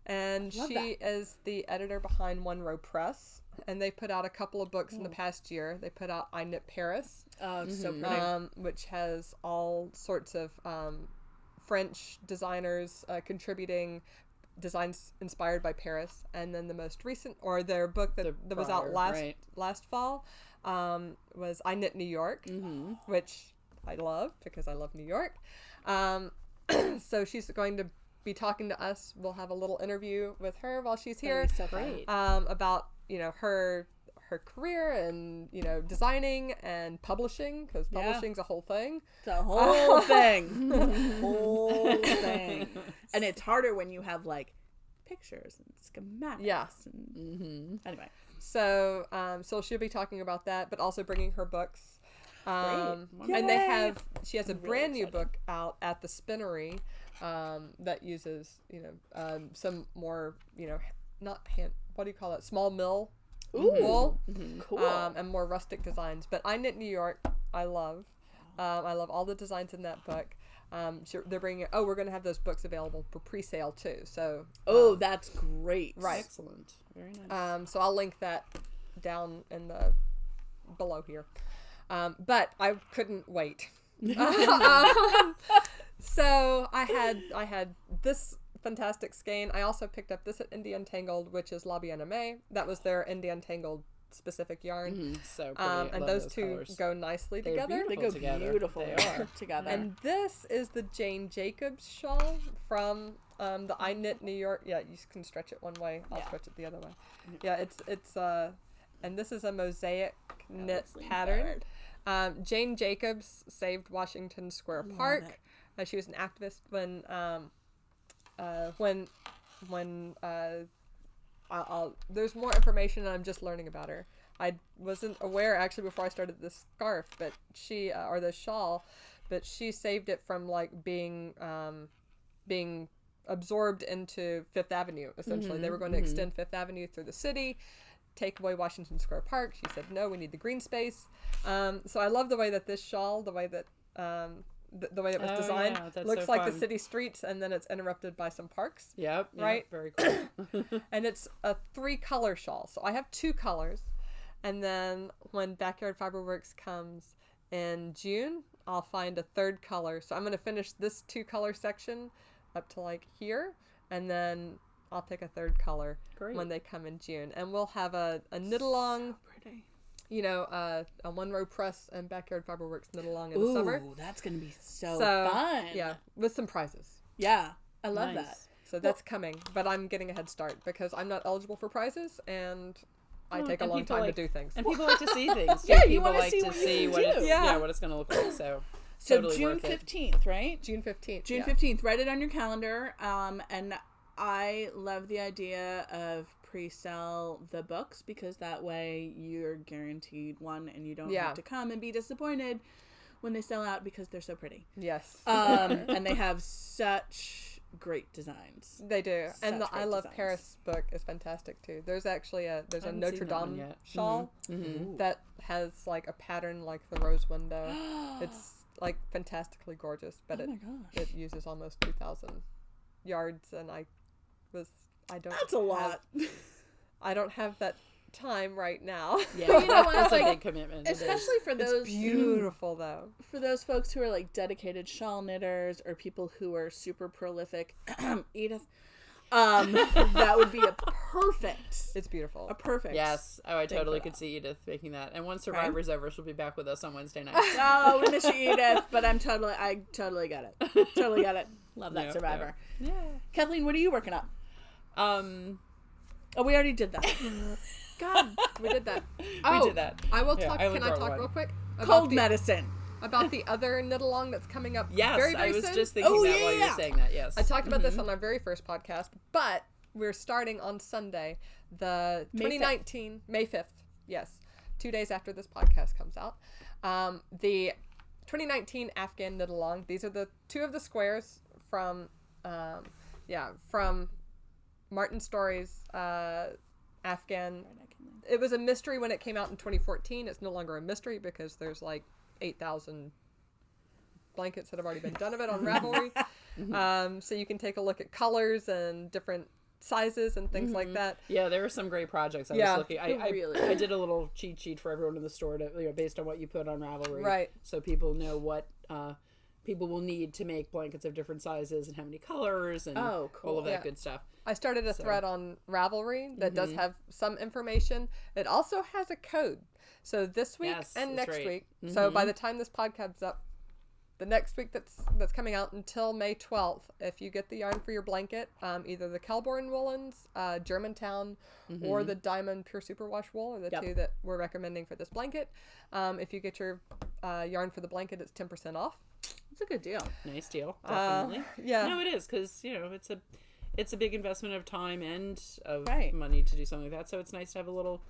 And she is the editor behind One Row Press. And they put out a couple of books in the past year. They put out I Knit Paris. Oh, it's so pretty. Which has all sorts of French designers contributing designs inspired by Paris. And then the most recent, or their book that was out last fall, was I Knit New York, which I love because I love New York. So she's going to be talking to us. We'll have a little interview with her while she's here. So great. About her career and designing and publishing, because publishing's a whole thing. The whole thing. The whole thing. And it's harder when you have like pictures and schematics. Yeah. And, anyway. So she'll be talking about that, but also bringing her books. And she has a brand new book out at the Spinnery that uses some more not hand, what do you call it, small mill wool, Cool. and more rustic designs. But I Knit New York, I love all the designs in that book. They're bringing we're going to have those books available for pre-sale too. So that's great. Right. Excellent. Very nice. So I'll link that down in the below here. But I couldn't wait. So I had this fantastic skein. I also picked up this at Indie Untangled, which is La Bien-Aimée. That was their Indie Untangled specific yarn. So pretty. And those two colors. go nicely They're together. They go together. beautiful They are. together. And this is the Jane Jacobs shawl from the I Knit New York. Yeah, you can stretch it one way. I'll stretch it the other way. Yeah, it's and this is a mosaic knit pattern. Jane Jacobs saved Washington Square Park. She was an activist when there's more information, and I'm just learning about her. I wasn't aware actually before I started this scarf, but she or the shawl, but she saved it from like being absorbed into Fifth Avenue. Essentially, they were going to extend Fifth Avenue through the city, take away Washington Square Park. She said, no, we need the green space. So I love the way that this shawl, the way that the way it was designed, looks so like fun. the city streets, and then it's interrupted by some parks. Yep. Right? Very cool. And it's a 3-color shawl. So I have 2 colors. And then when Backyard Fiberworks comes in June, I'll find a 3rd color. So I'm going to finish this 2-color section up to like here. And then I'll pick a 3rd color when they come in June. And we'll have a knit-along. So pretty. A One Row Press and Backyard Fiberworks knit along in the summer. Ooh, that's going to be so fun. Yeah, with some prizes. Yeah, I love that. So that's coming, but I'm getting a head start because I'm not eligible for prizes, and I take a long time to do things. And people like to see things. Too. Yeah, you people wanna like see to what you see can what do. it's what it's going to look like. So totally June worth it. 15th, right? June 15th. June 15th. Write it on your calendar. And I love the idea of pre-sell the books, because that way you're guaranteed one and you don't have to come and be disappointed when they sell out, because they're so pretty. Yes. And they have such great designs. They do. And the Such I great Love designs. Paris book is fantastic too. There's actually a haven't Notre seen that one Dame yet. shawl Ooh. that has like a pattern like the rose window. It's like fantastically gorgeous, but Oh my gosh. it uses almost 2,000 yards, and I don't. That's a lot. I don't have that time right now. Yeah, But you know what, that's a like, big commitment. It is. Especially for those It's beautiful though. for those folks who are like dedicated shawl knitters or people who are super prolific. Edith, that would be a perfect. It's beautiful. A perfect. Yes. Oh, I thing totally for could that. see Edith making that. And once Survivor's over, she'll be back with us on Wednesday night. Oh, we miss you, Edith, but I totally get it. Totally get it. Love that Yeah, Survivor. Yeah. Kathleen, what are you working on? Oh, we already did that. God, We did that. We did that. I will Yeah, talk. I only Can I brought talk one. real quick cold the, medicine. about the other knit along that's coming up? Yes, very, very I was soon? just thinking Oh, that while you yeah. were saying that. Yes. I talked about this on our very first podcast, but we're starting on Sunday, the May 2019, May 5th. Yes, 2 days after this podcast comes out. The 2019 Afghan knit along. These are the two of the squares from, from Martin Story's Afghan. It was a mystery when it came out in 2014. It's no longer a mystery because there's like 8,000 blankets that have already been done of it on Ravelry. So you can take a look at colors and different sizes and things like that. Yeah, there were some great projects. I Yeah, was looking. I really- did a little cheat sheet for everyone in the store to, based on what you put on Ravelry, Right. So people know what people will need to make blankets of different sizes and how many colors and Oh, cool. all of that Yeah. good stuff. I started a thread on Ravelry that does have some information. It also has a code. So this week Yes, and that's next right. week. So by the time this podcast's up, the next week that's coming out until May 12th, if you get the yarn for your blanket, either the Kelborn woolens, Germantown, or the Diamond Pure Superwash wool are the two that we're recommending for this blanket. If you get your yarn for the blanket, it's 10% off. It's a good deal. Nice deal, definitely. Yeah. No, it is because it's a big investment of time and of Right. money to do something like that. So it's nice to have a little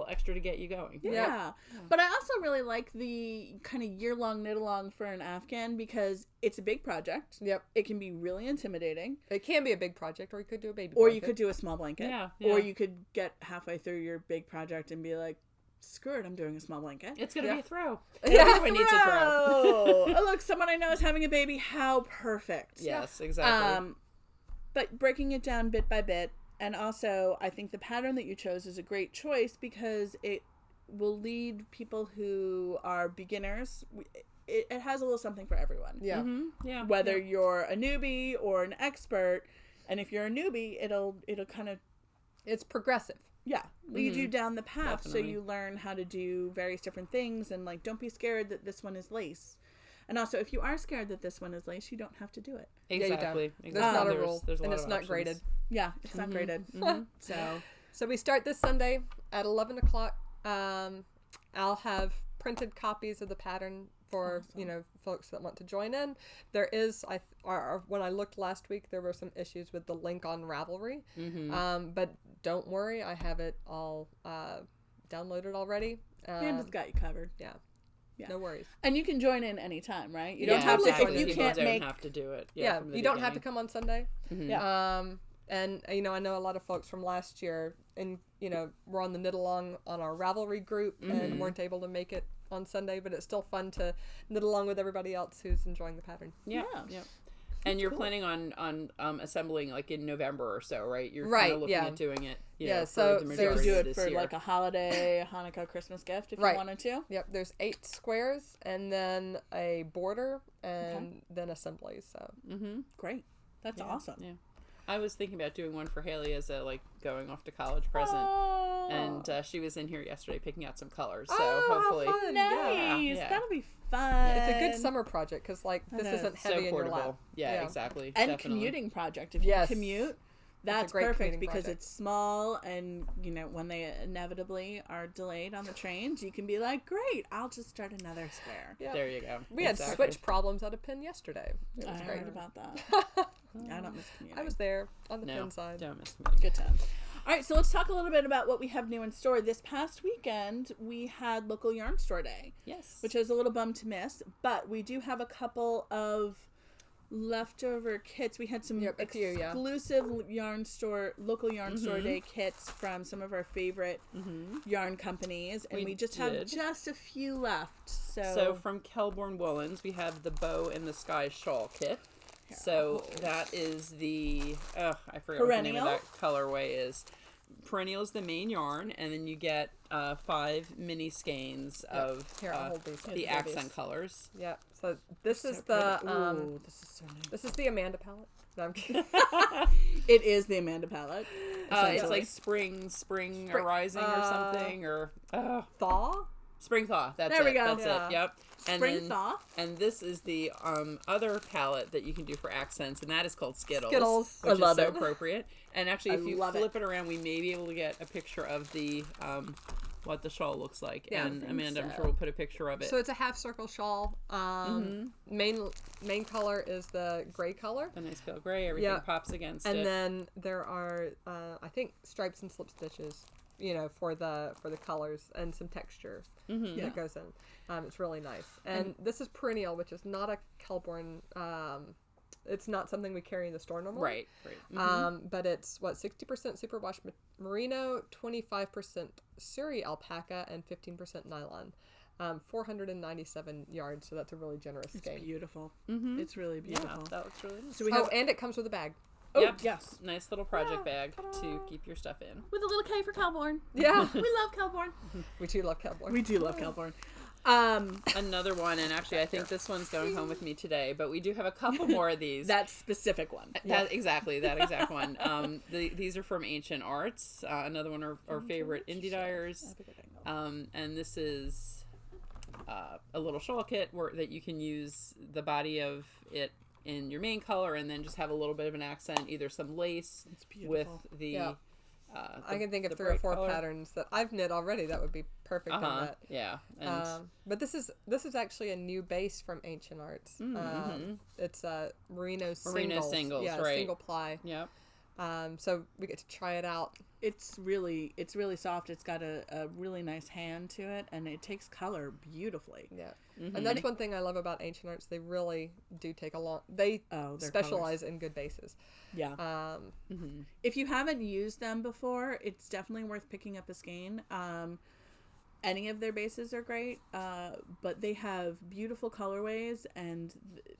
extra to get you going. Yeah. But I also really like the kind of year-long knit-along for an Afghan because it's a big project. Yep. It can be really intimidating. It can be a big project, or you could do a baby Or blanket. you could do a small blanket. Yeah, Or yeah. you could get halfway through your big project and be like, screw it, I'm doing a small blanket. It's gonna be a throw. Yeah. Everyone needs a throw. Oh, look, someone I know is having a baby. How perfect. Yes, exactly. But breaking it down bit by bit. And also, I think the pattern that you chose is a great choice because it will lead people who are beginners. It has a little something for everyone. Yeah. Yeah. Whether you're a newbie or an expert. And if you're a newbie, it'll kind of, It's progressive. lead you down the path. Definitely. So you learn how to do various different things. And like, don't be scared that this one is lace. And also, if you are scared that this one is lace, you don't have to do it. Exactly. There's not a There's- rule, there's a and lot it's of not options. graded. Yeah, it's not graded. So, So we start this Sunday at 11 o'clock. I'll have printed copies of the pattern for, folks that want to join in. There is, when I looked last week, there were some issues with the link on Ravelry. But don't worry, I have it all downloaded already. Candace got you covered. Yeah. Yeah. No worries. And you can join in anytime, right? You Yeah, don't have exactly. to, if you People can't don't make, have to do it. Yeah, from the you don't have to beginning. come on Sunday. yeah. And I know a lot of folks from last year, and were on the knit along on our Ravelry group and weren't able to make it on Sunday, but it's still fun to knit along with everybody else who's enjoying the pattern. Yeah. Yeah. Yeah. And you're planning on assembling like in November or so, right? You're Right, kind of looking yeah. at doing it. Yeah, For so the there's- You majority do of it this for year. like a holiday, Hanukkah, Christmas gift if Right. you wanted to. Yep, there's 8 squares and then a border and then assembly. So Great. That's awesome. Yeah. I was thinking about doing one for Haley as a like going off to college present, Oh, and she was in here yesterday picking out some colors. So Oh, how hopefully, fun. nice. Yeah. That'll be fun. it's a good summer project because this is. isn't so heavy in your portable. lap. Yeah, Yeah. exactly. And definitely. commuting project. If you Yes. commute, that's great perfect commuting because project. it's small and, when they inevitably are delayed on the trains, you can be like, great, I'll just start another square. Yeah. There you go. We had Exactly. switch problems at a pin yesterday. It was I great. heard about that. I don't miss commuting. I was there on the No, pin side. don't miss commuting. Good times. All right, so let's talk a little bit about what we have new in store. This past weekend, we had local yarn store day, Yes. which I was a little bummed to miss, but we do have a couple of leftover kits. We had some Yep, a few, yeah. exclusive local yarn store day kits from some of our favorite yarn companies, and we just have just a few left. So from Kelborn Woolens, we have the Bow in the Sky Shawl kit. So that is the I forget what the name of that colorway is. Perennial is the main yarn, and then you get 5 mini skeins of the accent colors. Yeah. So this is the this is so nice. This is the Amanda palette. No, I'm kidding. It is the Amanda palette. It's like spring arising or something, or thaw. Spring thaw. That's there we it. go. That's it. Yep. Spring thaw. And this is the other palette that you can do for accents, and that is called Skittles. Skittles. Which I love is so it. appropriate. And actually, if you flip it around, we may be able to get a picture of the what the shawl looks like. Yeah, and Amanda, I'm sure we'll put a picture of it. So it's a half circle shawl. Main color is the gray color. The nice pale gray. Everything pops against it. And then there are I think stripes and slip stitches, for the colors, and some texture that goes in. It's really nice. And this is Perennial, which is not a Kelborn. It's not something we carry in the store normally. Right. But it's 60% superwash merino, 25% Suri alpaca, and 15% nylon. 497 yards, so that's a really generous skein. It's beautiful. It's really beautiful. Yeah, that looks really nice. So and it comes with a bag. Yep. Yes. Nice little project bag to keep your stuff in. With a little K for Kelborn. Yeah. We love Kelborn. We do love Kelborn. We do love Kelborn. Another one, and actually I think this one's going home with me today, but we do have a couple more of these. That specific one. That exact one. These are from Ancient Arts, another one of our favorite indie dyers. And this is a little shawl kit that you can use the body of it in your main color, and then just have a little bit of an accent, either some lace with the I can think of 3 or 4 patterns that I've knit already that would be perfect on that. Yeah. And but this is actually a new base from Ancient Arts. It's merino singles. Yeah, right. Single ply. Yep. So we get to try it out. It's really soft. It's got a really nice hand to it, and it takes color beautifully. Yeah. And that's one thing I love about Ancient Arts. They really do take they specialize in good bases. Yeah. If you haven't used them before, it's definitely worth picking up a skein. Any of their bases are great, but they have beautiful colorways, and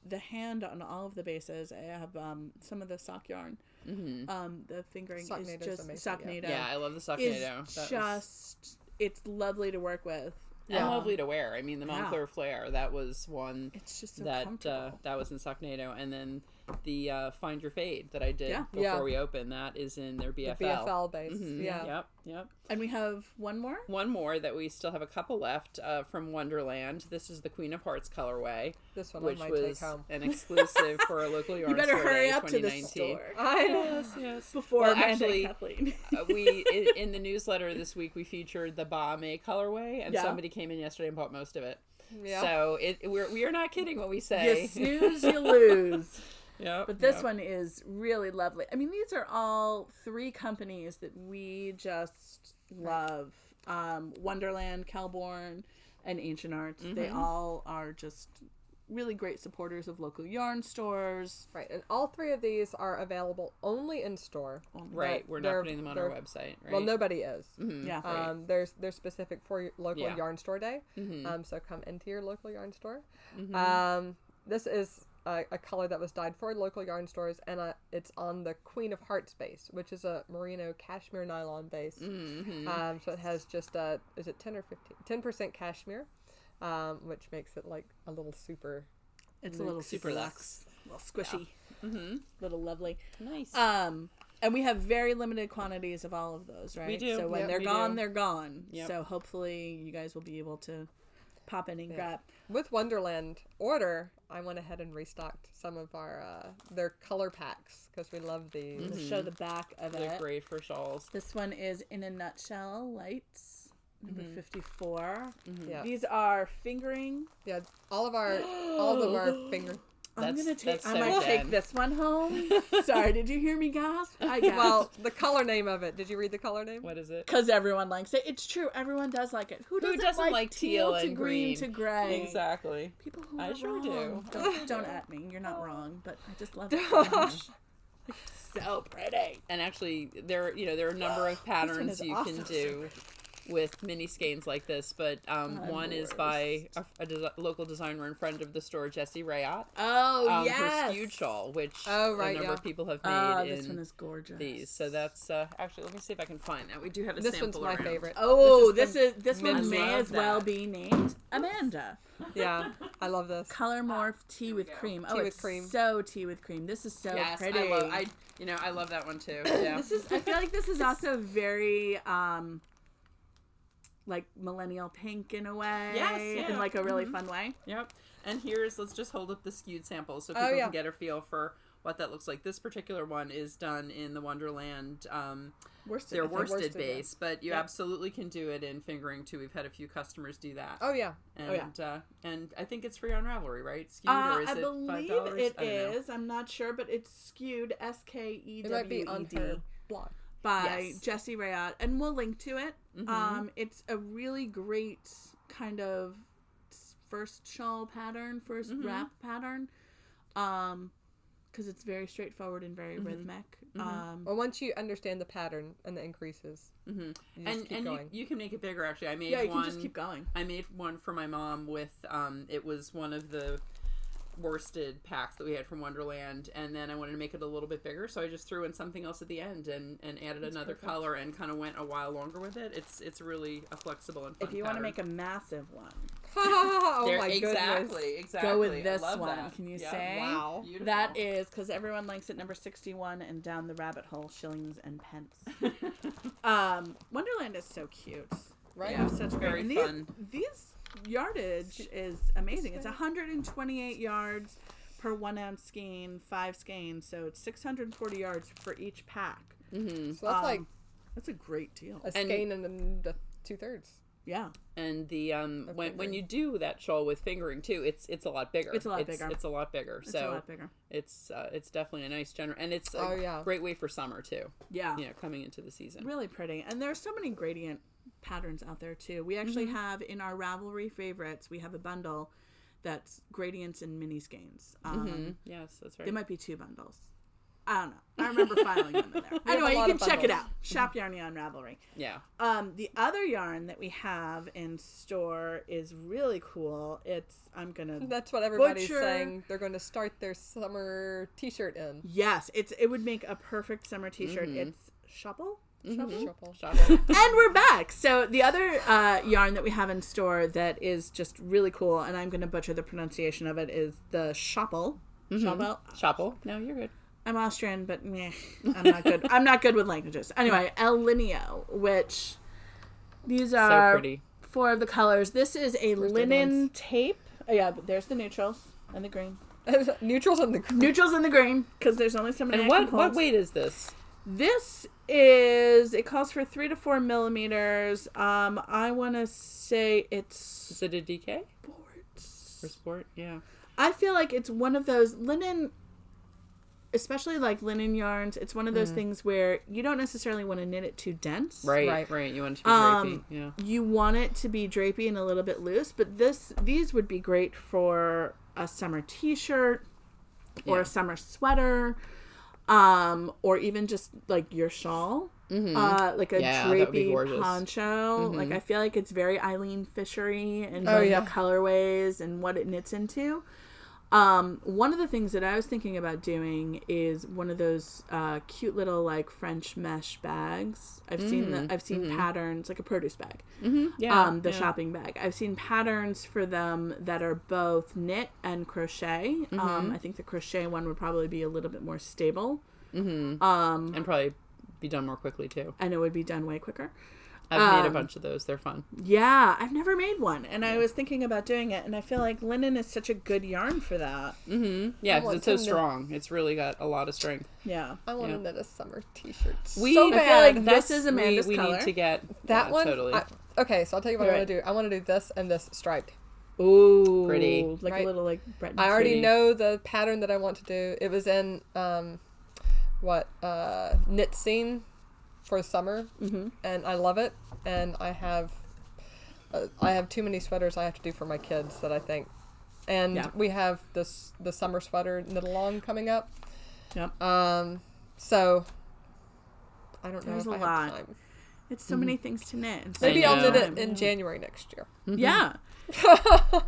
the hand on all of the bases. I have some of the sock yarn. The fingering is just Socknado. Yeah, I love the Socknado. It's lovely to work with. And lovely to wear. I mean, the Montclair Flare, that was one it's just so comfortable. That was in Socknado. And then the Find Your Fade that I did before we opened, that is in their BFL. The BFL base. Yep. And we have one more? One more that we still have a couple left from Wonderland. This is the Queen of Hearts colorway. This one which I might was take home. An exclusive for a local yarn store. You better hurry up 2019. to the store. I know. Yes. Before actually, Kathleen. we in the newsletter this week we featured the Ba May colorway, and somebody came in yesterday and bought most of it. Yeah. So we are not kidding when we say you snooze, you lose. Yeah. But this one is really lovely. I mean, these are all 3 companies that we just love. Wonderland, Kelborn, and Ancient Arts. They all are just really great supporters of local yarn stores. Right, and all 3 of these are available only in store. Right, we're not putting them on our website. Right? Well, nobody is. Yeah. They're specific for your local yarn store day. So come into your local yarn store. This is a color that was dyed for local yarn stores, and it's on the Queen of Hearts base, which is a merino cashmere nylon base. So it has just is it 10 or 10% cashmere, which makes it like a little super. It's a little super luxe, a little squishy, little lovely. Nice. And we have very limited quantities of all of those, right? We do. So when they're gone, they're gone. Yep. So hopefully you guys will be able to pop in and grab. With Wonderland order, I went ahead and restocked some of our their color packs because we love these. Let's show the back of it. They're great for shawls. This one is In a Nutshell Lights, number 54. Yeah. These are fingering. Yeah, all of our finger. I so might take good. this one home. Sorry, did you hear me gasp? I gasped. Well, the color name of it. Did you read the color name? What is it? Because everyone likes it. It's true. Everyone does like it. Who doesn't like teal to green to gray? Exactly. People who I are sure wrong. do. Don't at me. You're not wrong, but I just love it so much. It's so pretty. And actually, there are a number of patterns you can do with mini skeins like this, but one is by a local designer and friend of the store, Jessie Rayott. Oh, yes. Her skewed shawl, which a number of people have made this one is gorgeous. these. So that's actually, let me see if I can find that. We do have a This sample one's my around. favorite. Oh, this one I may love as well that. be named Amanda. Yeah, I love this. Color Morph Tea with Cream. Tea with it's cream. so tea with cream. This is so Yes, pretty. I love that one too. Yeah. I feel like this is also very like millennial pink in a way. Yes, yeah. In like a really fun way. Yep. And let's just hold up the skewed sample so people can get a feel for what that looks like. This particular one is done in the Wonderland Worsted. their worsted worsted, base, but you Yep. absolutely can do it in fingering too. We've had a few customers do that. Oh yeah. And I think it's free on Ravelry, right? Skewed, or is I it believe $5? it I don't know. is. I'm not sure, but it's skewed SKEWED. It might be on her blog. By Yes. Jessie Rayott, and we'll link to it. Mhm. It's a really great kind of first shawl pattern, first wrap pattern, because it's very straightforward and very rhythmic. Well, once you understand the pattern and the increases, you just keep going. You can make it bigger. Actually, I made Yeah, you one. can just keep going. I made one for my mom with it was one of the worsted packs that we had from Wonderland, and then I wanted to make it a little bit bigger, so I just threw in something else at the end and added another color and kind of went a while longer with it. It's really a flexible and fun If you want to pattern. make a massive one, Oh There- my goodness. exactly. go with this I love one. that. Can you Yeah. say? Wow. Beautiful. That is because everyone likes it. Number 61 and down the rabbit hole, shillings and pence. Wonderland is so cute. Right? Yeah. Such great. Very And fun. These yardage is amazing. It's 128 yards per 1 ounce skein, 5 skeins, so it's 640 yards for each pack. Mm-hmm. So that's like That's a great deal. a skein and then the 2/3. Yeah. And the when you do that shawl with fingering too, it's a lot bigger. It's a lot bigger. It's a lot bigger. It's So a lot bigger. it's definitely a nice general, and it's a great way for summer too. Yeah. Coming into the season. Really pretty. And there's so many gradient patterns out there too. We actually have in our Ravelry favorites, we have a bundle that's gradients and mini skeins. Yes, that's right. There might be 2 bundles. I don't know. I remember filing them in there. Anyway, you lot can of check it bundles. out. Shop Yarnia on Ravelry. Yeah. The other yarn that we have in store is really cool. That's what everybody's Butcher. saying. They're going to start their summer T-shirt in. Yes, it would make a perfect summer T-shirt. It's Shawl. Shuffle. And we're back. So the other yarn that we have in store that is just really cool, and I'm going to butcher the pronunciation of it, is the Shawl. Shawl. No, you're good. I'm Austrian, but meh, I'm not good. I'm not good with languages. Anyway, El Lineo, which these are So pretty. 4 of the colors. This is a linen tape. Oh yeah, but there's the neutrals and the green. Neutrals and the Neutrals and the green, because there's only so many. And I can what hold. weight is this? This is. It calls for 3 to 4 millimeters. I want to say it's Is it a DK sports. for sport? Yeah. I feel like it's one of those linen, especially like linen yarns. It's one of those things where you don't necessarily want to knit it too dense. Right. You want it to be drapey. Yeah. You want it to be drapey and a little bit loose, but these would be great for a summer T-shirt or a summer sweater, or even just like your shawl, like a Yeah, that would be drapey gorgeous. poncho. Like I feel like it's very Eileen Fishery and Oh, the yeah. colorways and what it knits into. One of the things that I was thinking about doing is one of those cute little like French mesh bags. I've seen patterns, like a produce bag. Yeah. Shopping bag. I've seen patterns for them that are both knit and crochet. I think the crochet one would probably be a little bit more stable. And probably be done more quickly too. And it would be done way quicker. I've made a bunch of those. They're fun. Yeah, I've never made one, and I was thinking about doing it, and I feel like linen is such a good yarn for that. Yeah, because want it's so to knit- strong. It's really got a lot of strength. Yeah. I want to knit a summer T-shirt. We- so I feel bad. like this is Amanda's we color. need to get that one. Totally. Okay, so I'll tell you what I Right. want to do. I want to do this and this striped. Ooh, Pretty. like Right. a little like Brett. I already Pretty. know the pattern that I want to do. It was in knit scene for summer, and I love it. And I have too many sweaters I have to do for my kids that I think, and we have the summer sweater knit along coming up. Yep. So I don't There's know if a I lot. have time. It's so many things to knit. And Maybe I'll know. knit it in January next year. Yeah.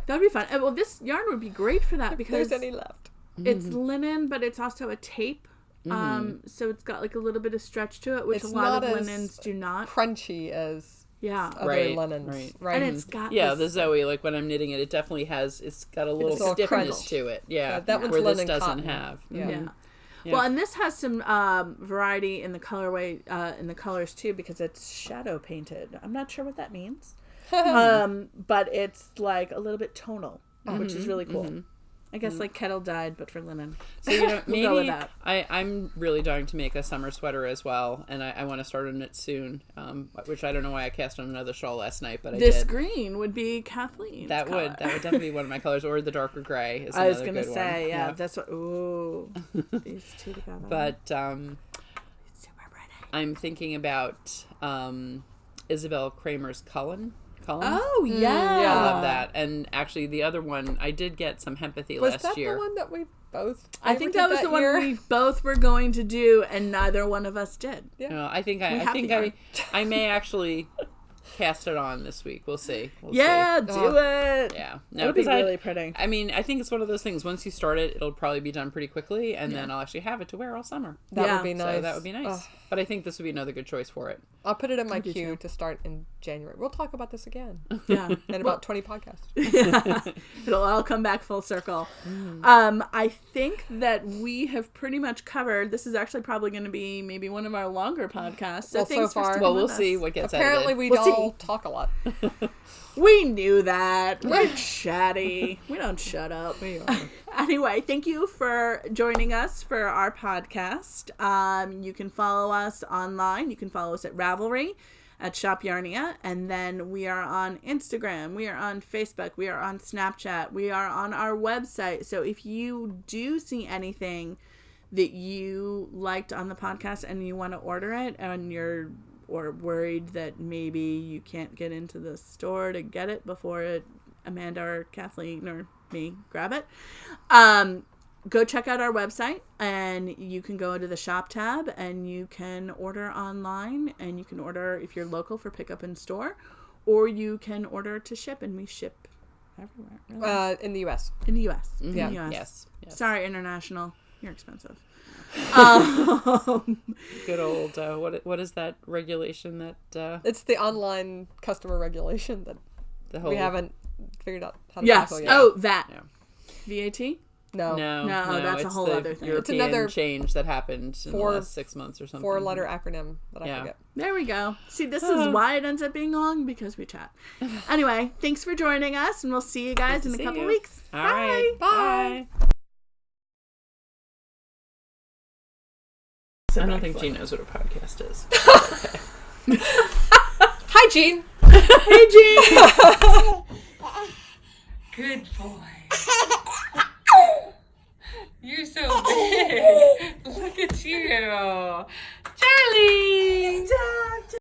That'd be fun. Well, this yarn would be great for that If because there's any left. it's linen, but it's also a tape. So it's got like a little bit of stretch to it, which It's a lot not of as linens do not. Crunchy as Yeah. other linens. Right. And it's got Yeah, this, the Zoe, like when I'm knitting it, it definitely has, it's got a little It's all stiffness crunched. to it. Yeah, That one's where this linen doesn't cotton. have. Yeah. yeah. Yeah. Well, and this has some variety in the colorway, in the colors too, because it's shadow painted. I'm not sure what that means, but it's like a little bit tonal, which is really cool. I guess like kettle dyed, but for linen. So, you know, We'll go with maybe that. I'm really dying to make a summer sweater as well, and I want to start on it soon, which I don't know why I cast on another shawl last night, but I This did. green would be Kathleen's color. That would definitely be one of my colors, or the darker gray is I was another gonna good say, one. yeah, that's what. Ooh, these two together. But super pretty. I'm thinking about Isabel Kramer's Cullen. Oh yeah, yeah. I love that. And actually, the other one, I did get some empathy Was last that year. the one that we both? I think that was the one year? we both were going to do, and neither one of us did. Yeah. No, I think have the yarn. I may actually cast it on this week. We'll see. We'll Yeah, see. do it. Yeah. No, It'll be 'cause I- really pretty. I mean, I think it's one of those things. Once you start it, it'll probably be done pretty quickly, and then I'll actually have it to wear all summer. That Yeah. would be nice. So that would be nice. Ugh. But I think this would be another good choice for it. I'll put it in my do queue too. to start in January. We'll talk about this again Yeah, in about 20 podcasts. it'll all come back full circle. I think that we have pretty much covered. This is actually probably going to be maybe one of our longer podcasts. So Well, so thanks for far- sticking Well, we'll with see us. what gets Apparently, edited. we We'll all see. talk a lot. We knew that. We're chatty. We don't shut up. We are. Anyway, thank you for joining us for our podcast. You can follow us online. You can follow us at Ravelry, at Shop Yarnia, and then we are on Instagram. We are on Facebook. We are on Snapchat. We are on our website. So if you do see anything that you liked on the podcast and you want to order it, and you're worried that maybe you can't get into the store to get it before Amanda or Kathleen or me grab it, go check out our website, and you can go into the shop tab and you can order online, and you can order if you're local for pickup in store, or you can order to ship, and we ship everywhere really. In the U.S. In the US. Yeah. In the US. Yes. Sorry, international, you're expensive. Good old, what is that regulation that, It's the online customer regulation that the whole... we haven't figured out how to Yes. tackle yet. Oh, that. Yeah. VAT? No. No, that's a it's whole the other thing. European It's another change that happened in the last 6 months or something. 4-letter acronym that I Yeah. forget. There we go. See, this is why it ends up being long, because we chat. Anyway, thanks for joining us, and we'll see you guys in a see couple you. weeks. All right. Bye. I don't think Jean knows what a podcast is. Hi, Jean. Hey, Jean! Good boy. You're so big. Look at you. Charlie.